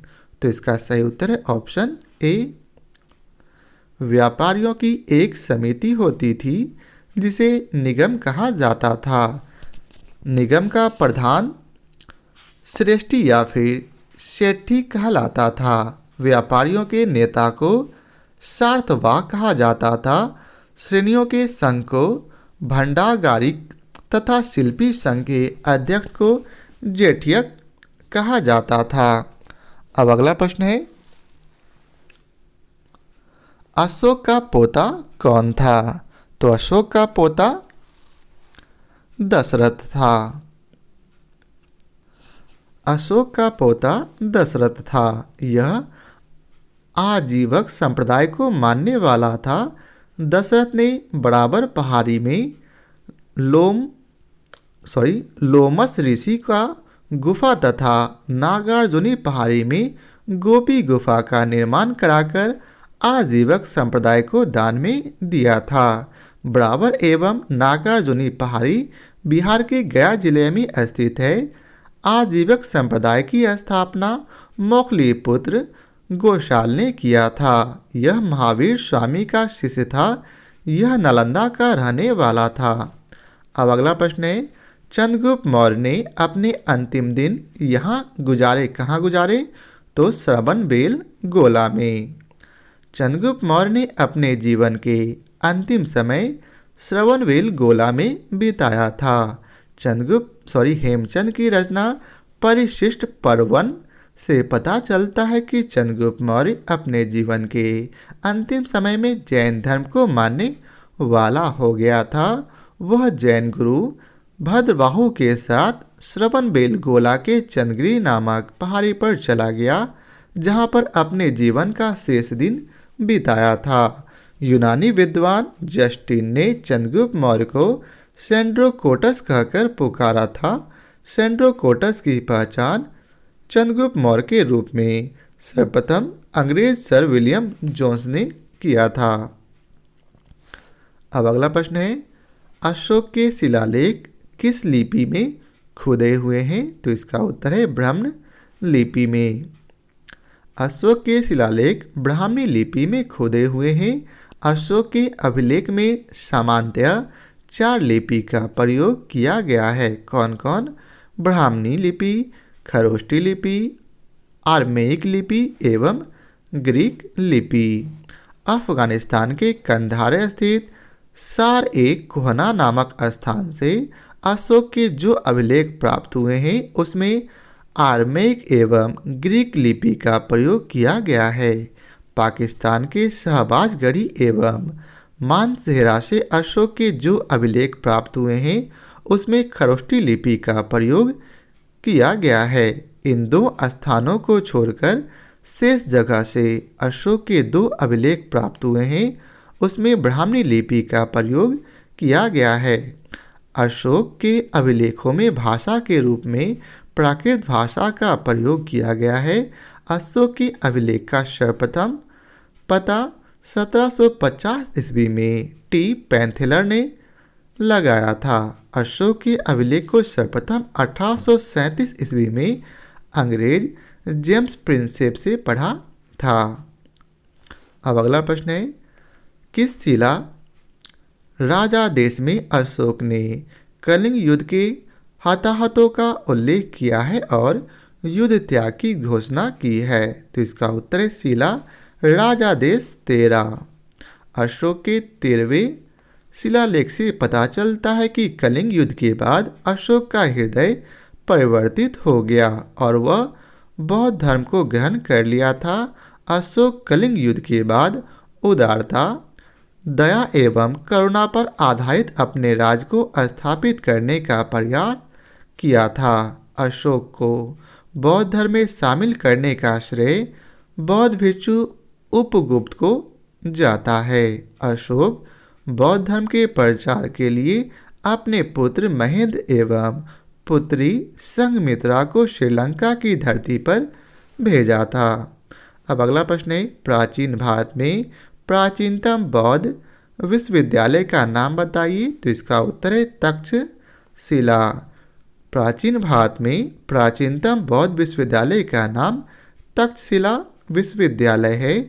तो इसका सही उत्तर है ऑप्शन ए। व्यापारियों की एक समिति होती थी जिसे निगम कहा जाता था। निगम का प्रधान श्रेष्ठी या फिर सेठी कहलाता था। व्यापारियों के नेता को सार्थवाह कहा जाता था। श्रेणियों के संघ को भंडागारिक तथा शिल्पी संघ के अध्यक्ष को जेठियक कहा जाता था। अब अगला प्रश्न है, अशोक का पोता कौन था? तो अशोक का पोता दशरथ था। अशोक का पोता दशरथ था। यह आजीवक संप्रदाय को मानने वाला था। दशरथ ने बराबर पहाड़ी में लोमस ऋषि का गुफा तथा नागार्जुनी पहाड़ी में गोपी गुफा का निर्माण कराकर आजीवक संप्रदाय को दान में दिया था। बराबर एवं नागार्जुनी पहाड़ी बिहार के गया जिले में स्थित है। आजीवक संप्रदाय की स्थापना मोखली पुत्र गोशाल ने किया था। यह महावीर स्वामी का शिष्य था। यह नालंदा का रहने वाला था। अब अगला प्रश्न है, चंद्रगुप्त मौर्य ने अपने अंतिम दिन यहाँ गुजारे। कहाँ गुजारे? तो श्रवणबेल गोला में। चंद्रगुप्त मौर्य ने अपने जीवन के अंतिम समय श्रवणबेल गोला में बिताया था। हेमचंद की रचना परिशिष्ट पर्वन से पता चलता है कि चंद्रगुप्त मौर्य अपने जीवन के अंतिम समय में जैन धर्म को मानने वाला हो गया था। वह जैन गुरु भद्रबाहु के साथ श्रवणबेल गोला के चंद्रगिरी नामक पहाड़ी पर चला गया, जहां पर अपने जीवन का शेष दिन बिताया था। यूनानी विद्वान जस्टिन ने चंद्रगुप्त मौर्य को सेंड्रोकोटस कहकर पुकारा था। सेंड्रोकोटस की पहचान चंद्रगुप्त मौर्य के रूप में सर्वप्रथम अंग्रेज सर विलियम जोन्स ने किया था। अब अगला प्रश्न है, अशोक के शिलालेख किस लिपि में खुदे हुए हैं? तो इसका उत्तर है ब्राह्मण लिपि में। अशोक के शिलालेख ब्राह्मणी लिपि में खुदे हुए हैं। अशोक के अभिलेख में सामान्यतः 4 लिपि का प्रयोग किया गया है। कौन कौन? ब्राह्मणी लिपि, खरोष्टी लिपि, आर्मेइक लिपि एवं ग्रीक लिपि। अफगानिस्तान के कंधार स्थित सार-ए-कोहना नामक स्थान से अशोक के जो अभिलेख प्राप्त हुए हैं उसमें आर्मेइक एवं ग्रीक लिपि का प्रयोग किया गया है। पाकिस्तान के शहबाजगढ़ी एवं मानसेहरा से अशोक के जो अभिलेख प्राप्त हुए हैं उसमें खरोष्टी लिपि का प्रयोग किया गया है। इन 2 स्थानों को छोड़कर शेष जगह से अशोक के 2 अभिलेख प्राप्त हुए हैं, उसमें ब्राह्मणी लिपि का प्रयोग किया गया है। अशोक के अभिलेखों में भाषा के रूप में प्राकृत भाषा का प्रयोग किया गया है। अशोक के अभिलेख का सर्वप्रथम पता 1750 ईस्वी में टी पैंथेलर ने लगाया था। अशोक के अभिलेख को सर्वप्रथम 1837 ईस्वी में अंग्रेज जेम्स प्रिंसेप से पढ़ा था। अब अगला प्रश्न है, किस शिला राजादेश में अशोक ने कलिंग युद्ध के हताहतों का उल्लेख किया है और युद्ध त्याग की घोषणा की है? तो इसका उत्तर है शिला राजादेश 13। अशोक के 13वें शिलालेख से पता चलता है कि कलिंग युद्ध के बाद अशोक का हृदय परिवर्तित हो गया और वह बौद्ध धर्म को ग्रहण कर लिया था। अशोक कलिंग युद्ध के बाद उदारता, दया एवं करुणा पर आधारित अपने राज्य को स्थापित करने का प्रयास किया था। अशोक को बौद्ध धर्म में शामिल करने का श्रेय बौद्ध भिक्षु उपगुप्त को जाता है। अशोक बौद्ध धर्म के प्रचार के लिए अपने पुत्र महेंद्र एवं पुत्री संघमित्रा को श्रीलंका की धरती पर भेजा था। अब अगला प्रश्न है, प्राचीन भारत में प्राचीनतम बौद्ध विश्वविद्यालय का नाम बताइए? तो इसका उत्तर है तक्षशिला। प्राचीन भारत में प्राचीनतम बौद्ध विश्वविद्यालय का नाम तक्षशिला विश्वविद्यालय है।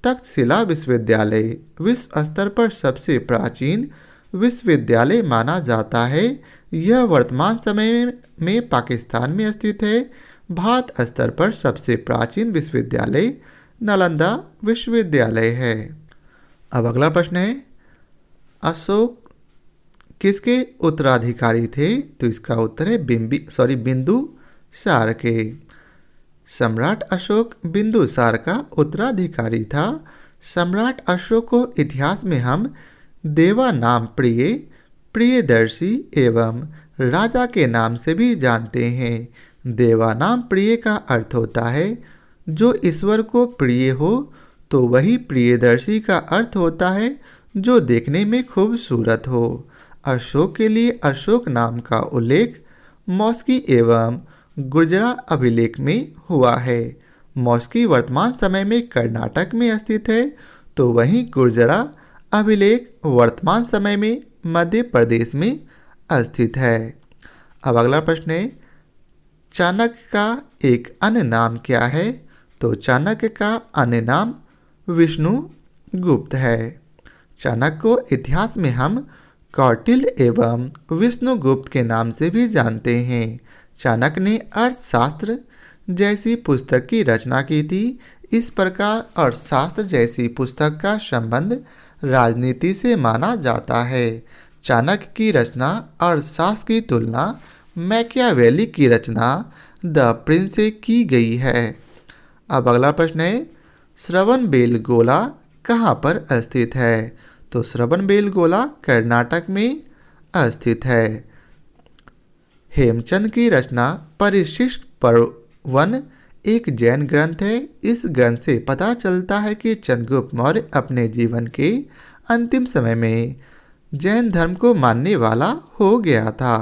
तक्षशिला विश्वविद्यालय विश्व स्तर पर सबसे प्राचीन विश्वविद्यालय माना जाता है। यह वर्तमान समय में पाकिस्तान में स्थित है। भारत स्तर पर सबसे प्राचीन विश्वविद्यालय नालंदा विश्वविद्यालय है। अब अगला प्रश्न है, अशोक किसके उत्तराधिकारी थे? तो इसका उत्तर है बिंदुसार के। सम्राट अशोक बिंदुसार का उत्तराधिकारी था। सम्राट अशोक को इतिहास में हम देवा नाम प्रिय, प्रियदर्शी एवं राजा के नाम से भी जानते हैं। देवा नाम प्रिय का अर्थ होता है जो ईश्वर को प्रिय हो, तो वही प्रियदर्शी का अर्थ होता है जो देखने में खूबसूरत हो। अशोक के लिए अशोक नाम का उल्लेख मौस्की एवं गुर्जरा अभिलेख में हुआ है। मौस्की वर्तमान समय में कर्नाटक में स्थित है, तो वहीं गुर्जरा अभिलेख वर्तमान समय में मध्य प्रदेश में स्थित है। अब अगला प्रश्न है, चाणक्य का एक अन्य नाम क्या है? तो चाणक्य का अन्य नाम विष्णुगुप्त है। चाणक्य को इतिहास में हम कौटिल्य एवं विष्णुगुप्त के नाम से भी जानते हैं। चाणक्य ने अर्थशास्त्र जैसी पुस्तक की रचना की थी। इस प्रकार अर्थशास्त्र जैसी पुस्तक का संबंध राजनीति से माना जाता है। चाणक्य की रचना अर्थशास्त्र की तुलना मैकियावेली की रचना द प्रिंस से की गई है। अब अगला प्रश्न है, श्रवणबेलगोला कहाँ पर स्थित है? तो श्रवणबेलगोला कर्नाटक में स्थित है। हेमचंद की रचना परिशिष्ट पर्वन एक जैन ग्रंथ है। इस ग्रंथ से पता चलता है कि चंद्रगुप्त मौर्य अपने जीवन के अंतिम समय में जैन धर्म को मानने वाला हो गया था।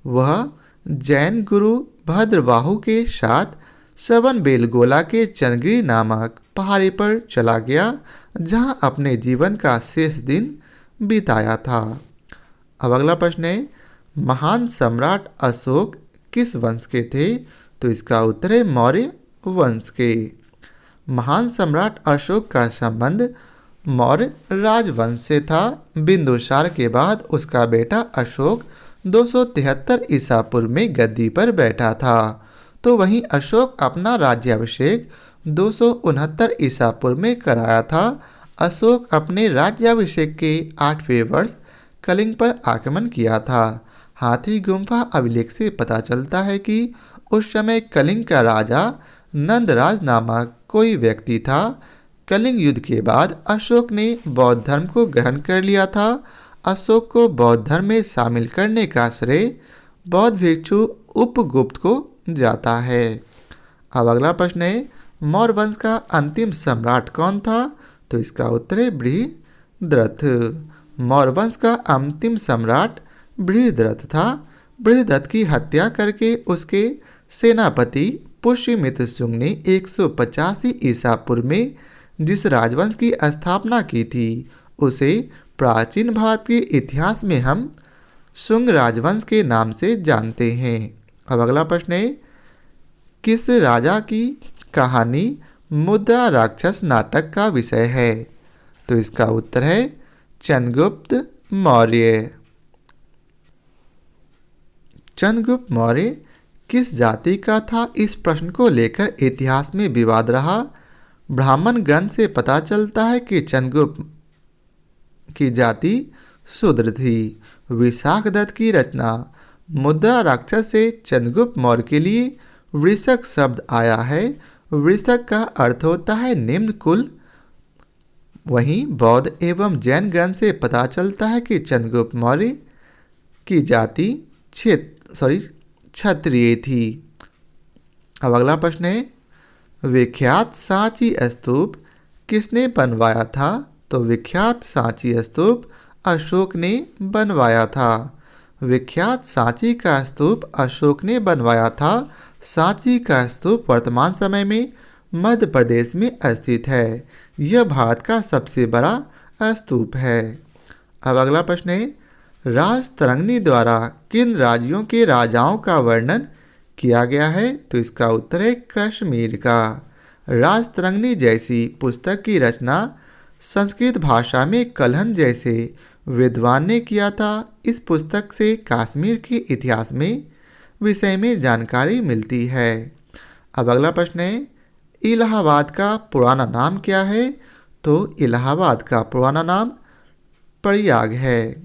वह जैन गुरु भद्रबाहु के साथ श्रवणबेलगोला के चंद्रगिरी नामक पहाड़ी पर चला गया, जहां अपने जीवन का शेष दिन बिताया था। अब अगला प्रश्न है, महान सम्राट अशोक किस वंश के थे? तो इसका उत्तर है मौर्य वंश के। महान सम्राट अशोक का संबंध मौर्य राजवंश से था। बिंदुसार के बाद उसका बेटा अशोक 273 ईसा पूर्व में गद्दी पर बैठा था, तो वहीं अशोक अपना राज्याभिषेक 269 ईसा पूर्व में कराया था। अशोक अपने राज्याभिषेक के 8वें वर्ष कलिंग पर आक्रमण किया था। हाथी गुम्फा अभिलेख से पता चलता है कि उस समय कलिंग का राजा नंदराज नामक कोई व्यक्ति था। कलिंग युद्ध के बाद अशोक ने बौद्ध धर्म को ग्रहण कर लिया था। अशोक को बौद्ध धर्म में शामिल करने का श्रेय बौद्ध भिक्षु उपगुप्त को जाता है। अब अगला प्रश्न है, मौर्य वंश का अंतिम सम्राट कौन था? तो इसका उत्तर है बृहद्रथ। मौर्य वंश का अंतिम सम्राट बृहद्रथ था। बृहद्रथ की हत्या करके उसके सेनापति पुष्यमित्र शुंग ने 185 ईसा पूर्व में जिस राजवंश की स्थापना की थी उसे प्राचीन भारत के इतिहास में हम शुंग राजवंश के नाम से जानते हैं। अब अगला प्रश्न है, किस राजा की कहानी मुद्रा राक्षस नाटक का विषय है? तो इसका उत्तर है चंद्रगुप्त मौर्य। चंद्रगुप्त मौर्य किस जाति का था? इस प्रश्न को लेकर इतिहास में विवाद रहा। ब्राह्मण ग्रंथ से पता चलता है कि चंद्रगुप्त की जाति शूद्र थी। विशाख दत्त की रचना मुद्रा राक्षस से चंद्रगुप्त मौर्य के लिए वृषक शब्द आया है। वृषक का अर्थ होता है निम्न कुल। वहीं बौद्ध एवं जैन ग्रंथ से पता चलता है कि चंद्रगुप्त मौर्य की जाति क्षत्रिय थी। अब अगला प्रश्न है, विख्यात सांची स्तूप किसने बनवाया था? तो विख्यात सांची स्तूप अशोक ने बनवाया था। विख्यात सांची का स्तूप अशोक ने बनवाया था। सांची का स्तूप वर्तमान समय में मध्य प्रदेश में स्थित है। यह भारत का सबसे बड़ा स्तूप है। अब अगला प्रश्न है, राजतरंगिणी द्वारा किन राज्यों के राजाओं का वर्णन किया गया है? तो इसका उत्तर है कश्मीर का। राजतरंगिणी जैसी पुस्तक की रचना संस्कृत भाषा में कलहन जैसे विद्वान ने किया था। इस पुस्तक से कश्मीर के इतिहास में विषय में जानकारी मिलती है। अब अगला प्रश्न है, इलाहाबाद का पुराना नाम क्या है? तो इलाहाबाद का पुराना नाम प्रयाग है।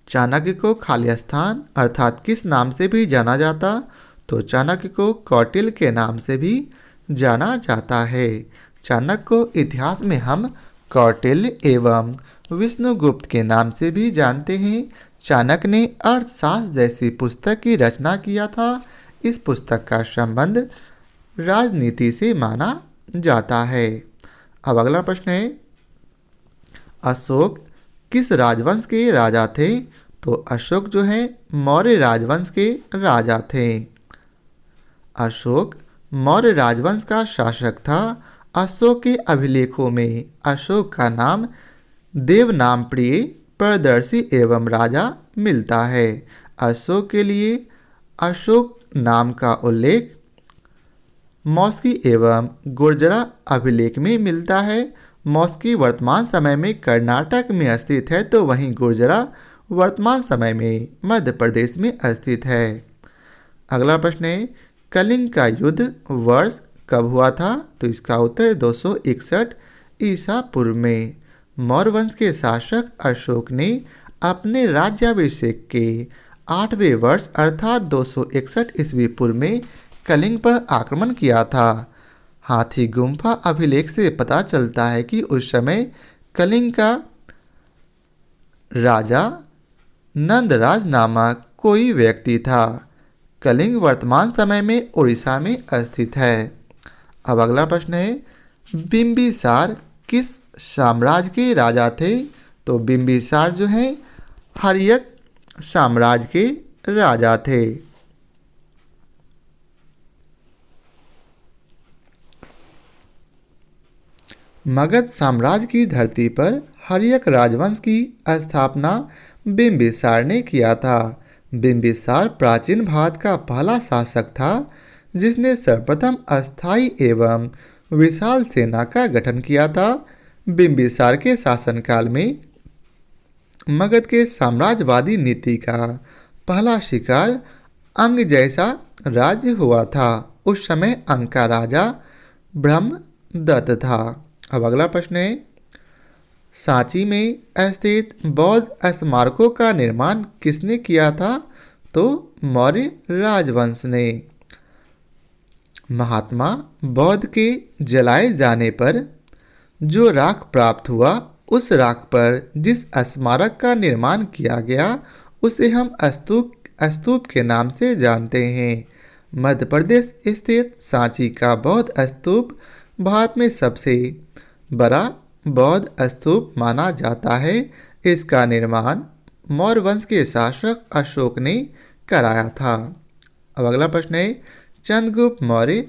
चाणक्य को खाली स्थान अर्थात किस नाम से भी जाना जाता? तो चाणक्य को कौटिल्य के नाम से भी जाना जाता है। चाणक्य को इतिहास में हम कौटिल्य एवं विष्णुगुप्त के नाम से भी जानते हैं। चाणक्य ने अर्थशास्त्र जैसी पुस्तक की रचना किया था। इस पुस्तक का संबंध राजनीति से माना जाता है। अब अगला प्रश्न है, अशोक किस राजवंश के राजा थे? तो अशोक जो है मौर्य राजवंश के राजा थे। अशोक मौर्य राजवंश का शासक था। अशोक के अभिलेखों में अशोक का नाम देवनाम प्रिय प्रदर्शी एवं राजा मिलता है। अशोक के लिए अशोक नाम का उल्लेख मौस्की एवं गुर्जरा अभिलेख में मिलता है। मौस्की वर्तमान समय में कर्नाटक में स्थित है, तो वहीं गुर्जरा वर्तमान समय में मध्य प्रदेश में स्थित है। अगला प्रश्न है, कलिंग का युद्ध वर्ष कब हुआ था? तो इसका उत्तर 261 ईसा पूर्व में। मौर्य वंश के शासक अशोक ने अपने राज्याभिषेक के 8वें वर्ष अर्थात 261 ईस्वी पूर्व में कलिंग पर आक्रमण किया था। हाथी गुम्फा अभिलेख से पता चलता है कि उस समय कलिंग का राजा नंदराज नामक कोई व्यक्ति था। कलिंग वर्तमान समय में उड़ीसा में स्थित है। अब अगला प्रश्न है, बिंबिसार किस साम्राज्य के राजा थे? तो बिंबिसार जो है हर्यक साम्राज्य के राजा थे। मगध साम्राज्य की धरती पर हर्यक राजवंश की स्थापना बिंबिसार ने किया था। बिंबिसार प्राचीन भारत का पहला शासक था जिसने सर्वप्रथम अस्थायी एवं विशाल सेना का गठन किया था। बिंबिसार के शासनकाल में मगध के साम्राज्यवादी नीति का पहला शिकार अंग जैसा राज्य हुआ था। उस समय अंग का राजा ब्रह्मदत्त था। अब अगला प्रश्न है, सांची में स्थित बौद्ध स्मारकों का निर्माण किसने किया था? तो मौर्य राजवंश ने। महात्मा बौद्ध के जलाए जाने पर जो राख प्राप्त हुआ, उस राख पर जिस स्मारक का निर्माण किया गया उसे हम स्तूप के नाम से जानते हैं। मध्य प्रदेश स्थित सांची का बौद्ध स्तूप भारत में सबसे बड़ा बौद्ध स्तूप माना जाता है। इसका निर्माण मौर्य वंश के शासक अशोक ने कराया था। अब अगला प्रश्न है, चंद्रगुप्त मौर्य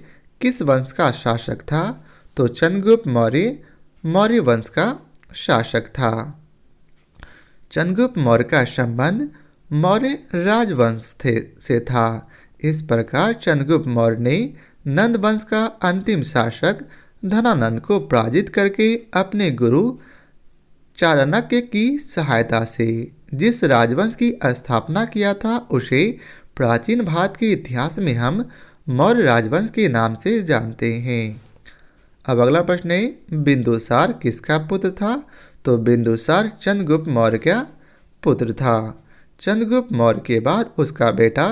किस वंश का शासक था? तो चंद्रगुप्त मौर्य मौर्य वंश का शासक था। चंद्रगुप्त मौर्य का संबंध मौर्य राजवंश से था। इस प्रकार चंद्रगुप्त मौर्य ने नंद वंश का अंतिम शासक धनानंद को पराजित करके अपने गुरु चाणक्य की सहायता से जिस राजवंश की स्थापना किया था उसे प्राचीन भारत के इतिहास में हम मौर्य राजवंश के नाम से जानते हैं। अब अगला प्रश्न है, बिंदुसार किसका पुत्र था? तो बिंदुसार चंद्रगुप्त मौर्य का पुत्र था। चंद्रगुप्त मौर्य के बाद उसका बेटा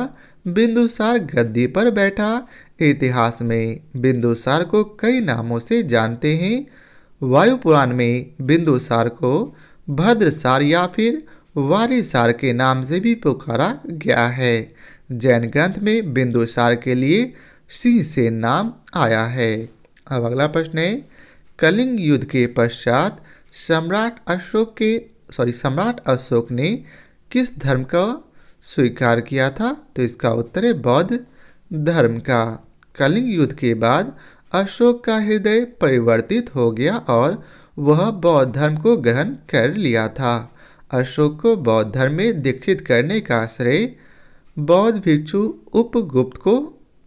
बिंदुसार गद्दी पर बैठा। इतिहास में बिंदुसार को कई नामों से जानते हैं। वायु पुराण में बिंदुसार को भद्रसार या फिर वारिसार के नाम से भी पुकारा गया है। जैन ग्रंथ में बिंदुसार के लिए सिंहसेन नाम आया है। अब अगला प्रश्न है, कलिंग युद्ध के पश्चात सम्राट अशोक ने किस धर्म का स्वीकार किया था? तो इसका उत्तर है बौद्ध धर्म का। कलिंग युद्ध के बाद अशोक का हृदय परिवर्तित हो गया और वह बौद्ध धर्म को ग्रहण कर लिया था। अशोक को बौद्ध धर्म में दीक्षित करने का श्रेय बौद्ध भिक्षु उपगुप्त को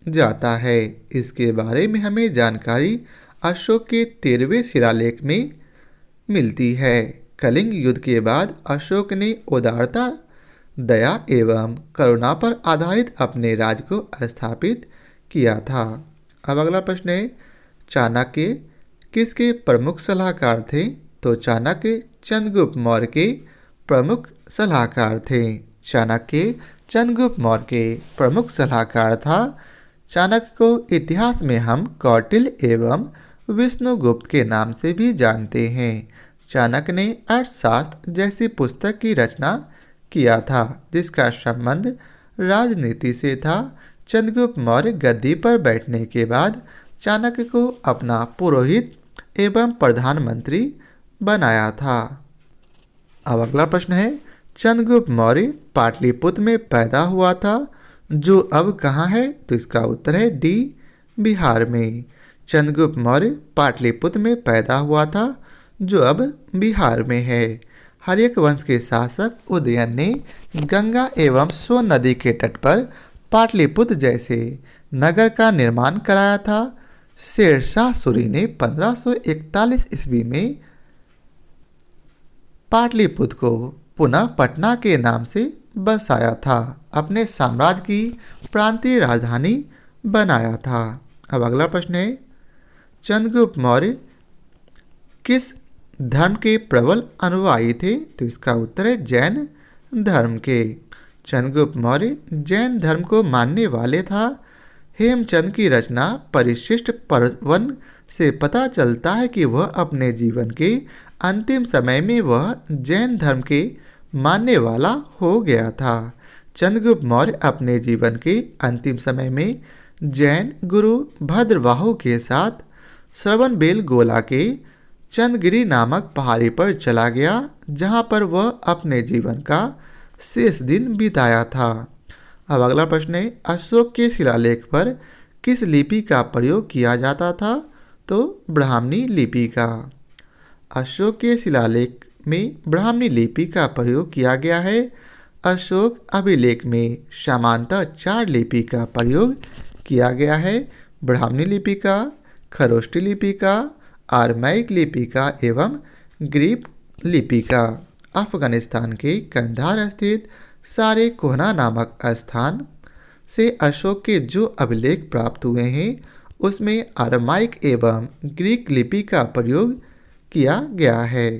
जाता है। इसके बारे में हमें जानकारी अशोक के 13वें शिलालेख में मिलती है। कलिंग युद्ध के बाद अशोक ने उदारता, दया एवं करुणा पर आधारित अपने राज्य को स्थापित किया था। अब अगला प्रश्न है, चाणक्य किसके प्रमुख सलाहकार थे? तो चाणक्य चंद्रगुप्त मौर्य के प्रमुख सलाहकार थे। चाणक्य चंद्रगुप्त मौर्य के प्रमुख सलाहकार था। चाणक्य को इतिहास में हम कौटिल्य एवं विष्णुगुप्त के नाम से भी जानते हैं। चाणक्य ने अर्थशास्त्र जैसी पुस्तक की रचना किया था जिसका संबंध राजनीति से था। चंद्रगुप्त मौर्य गद्दी पर बैठने के बाद चाणक्य को अपना पुरोहित एवं प्रधानमंत्री बनाया था। अब अगला प्रश्न है, चंद्रगुप्त मौर्य पाटलिपुत्र में पैदा हुआ था जो अब कहाँ है? तो इसका उत्तर है डी, बिहार में। चंद्रगुप्त मौर्य पाटलिपुत्र में पैदा हुआ था जो अब बिहार में है। हर्यक वंश के शासक उदयन ने गंगा एवं सोन नदी के तट पर पाटलिपुत्र जैसे नगर का निर्माण कराया था। शेरशाह सूरी ने 1541 ईस्वी में पाटलिपुत्र को पुनः पटना के नाम से बसाया था, अपने साम्राज्य की प्रांतीय राजधानी बनाया था। अब अगला प्रश्न है, चंद्रगुप्त मौर्य किस धर्म के प्रबल अनुयायी थे? तो इसका उत्तर है जैन धर्म के। चंद्रगुप्त मौर्य जैन धर्म को मानने वाले था। हेमचंद की रचना परिशिष्ट पर्वन से पता चलता है कि वह अपने जीवन के अंतिम समय में वह जैन धर्म के मानने वाला हो गया था। चंद्रगुप्त मौर्य अपने जीवन के अंतिम समय में जैन गुरु भद्रबाहु के साथ श्रवणबेलगोला के चंद्रगिरी नामक पहाड़ी पर चला गया जहां पर वह अपने जीवन का शेष दिन बिताया था। अब अगला प्रश्न है, अशोक के शिलालेख पर किस लिपि का प्रयोग किया जाता था? तो ब्राह्मणी लिपि का। अशोक के शिलालेख में ब्राह्मणी लिपि का प्रयोग किया गया है। अशोक अभिलेख में सामान्यतः 4 लिपि का प्रयोग किया गया है, ब्राह्मणी लिपि का, खरोष्टी लिपि का, आरमाइक लिपि का एवं ग्रीक लिपि का। अफगानिस्तान के कंधार स्थित सारे कोहना नामक स्थान से अशोक के जो अभिलेख प्राप्त हुए हैं उसमें आरमाइक एवं ग्रीक लिपि का प्रयोग किया गया है।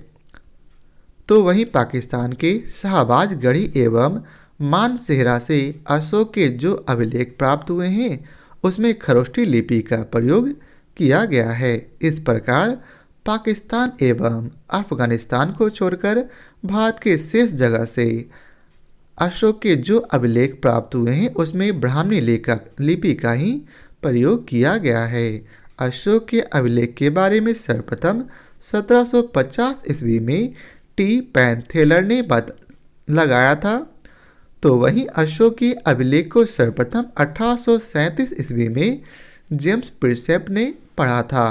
तो वहीं पाकिस्तान के शाहबाज गढ़ी एवं मानसेहरा से अशोक के जो अभिलेख प्राप्त हुए हैं उसमें खरोष्टी लिपि का प्रयोग किया गया है। इस प्रकार पाकिस्तान एवं अफगानिस्तान को छोड़कर भारत के शेष जगह से अशोक के जो अभिलेख प्राप्त हुए हैं उसमें ब्राह्मी लिपि का ही प्रयोग किया गया है। अशोक के अभिलेख के बारे में सर्वप्रथम 1750 ईस्वी में टी पैनथेलर ने लगाया था, तो वहीं अशोक के अभिलेख को सर्वप्रथम 1837 ईस्वी में जेम्स प्रिंसेप ने पढ़ा था।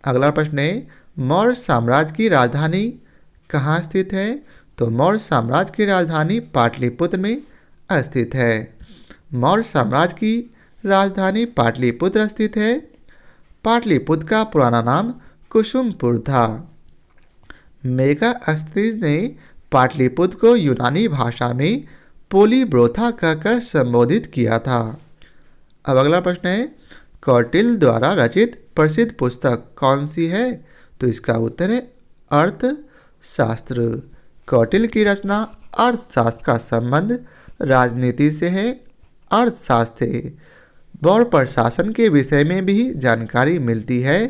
अगला प्रश्न है, मौर्य साम्राज्य की राजधानी कहाँ स्थित है? तो मौर्य साम्राज्य की राजधानी पाटलिपुत्र में स्थित है। मौर्य साम्राज्य की राजधानी पाटलिपुत्र स्थित है। पाटलिपुत्र का पुराना नाम कुसुमपुर था। मेगास्थनीज ने पाटलिपुत्र को यूनानी भाषा में पोलीब्रोथा कहकर संबोधित किया था। अब अगला प्रश्न है, कौटिल्य द्वारा रचित प्रसिद्ध पुस्तक कौन सी है? तो इसका उत्तर है अर्थशास्त्र। कौटिल्य की रचना अर्थशास्त्र का संबंध राजनीति से है। अर्थशास्त्र से बौद्ध प्रशासन के विषय में भी जानकारी मिलती है।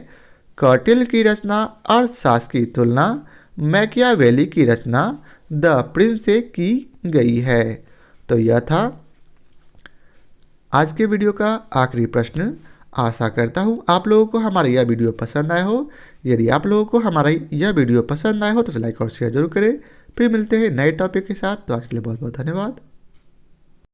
कौटिल्य की रचना अर्थशास्त्र की तुलना मैकियावेली की रचना द प्रिंस से की गई है। तो यह था आज के वीडियो का आखिरी प्रश्न। आशा करता हूँ आप लोगों को हमारा यह वीडियो पसंद आया हो। यदि आप लोगों को हमारा यह वीडियो पसंद आया हो तो लाइक और शेयर जरूर करें। फिर मिलते हैं नए टॉपिक के साथ। तो आज के लिए बहुत बहुत धन्यवाद।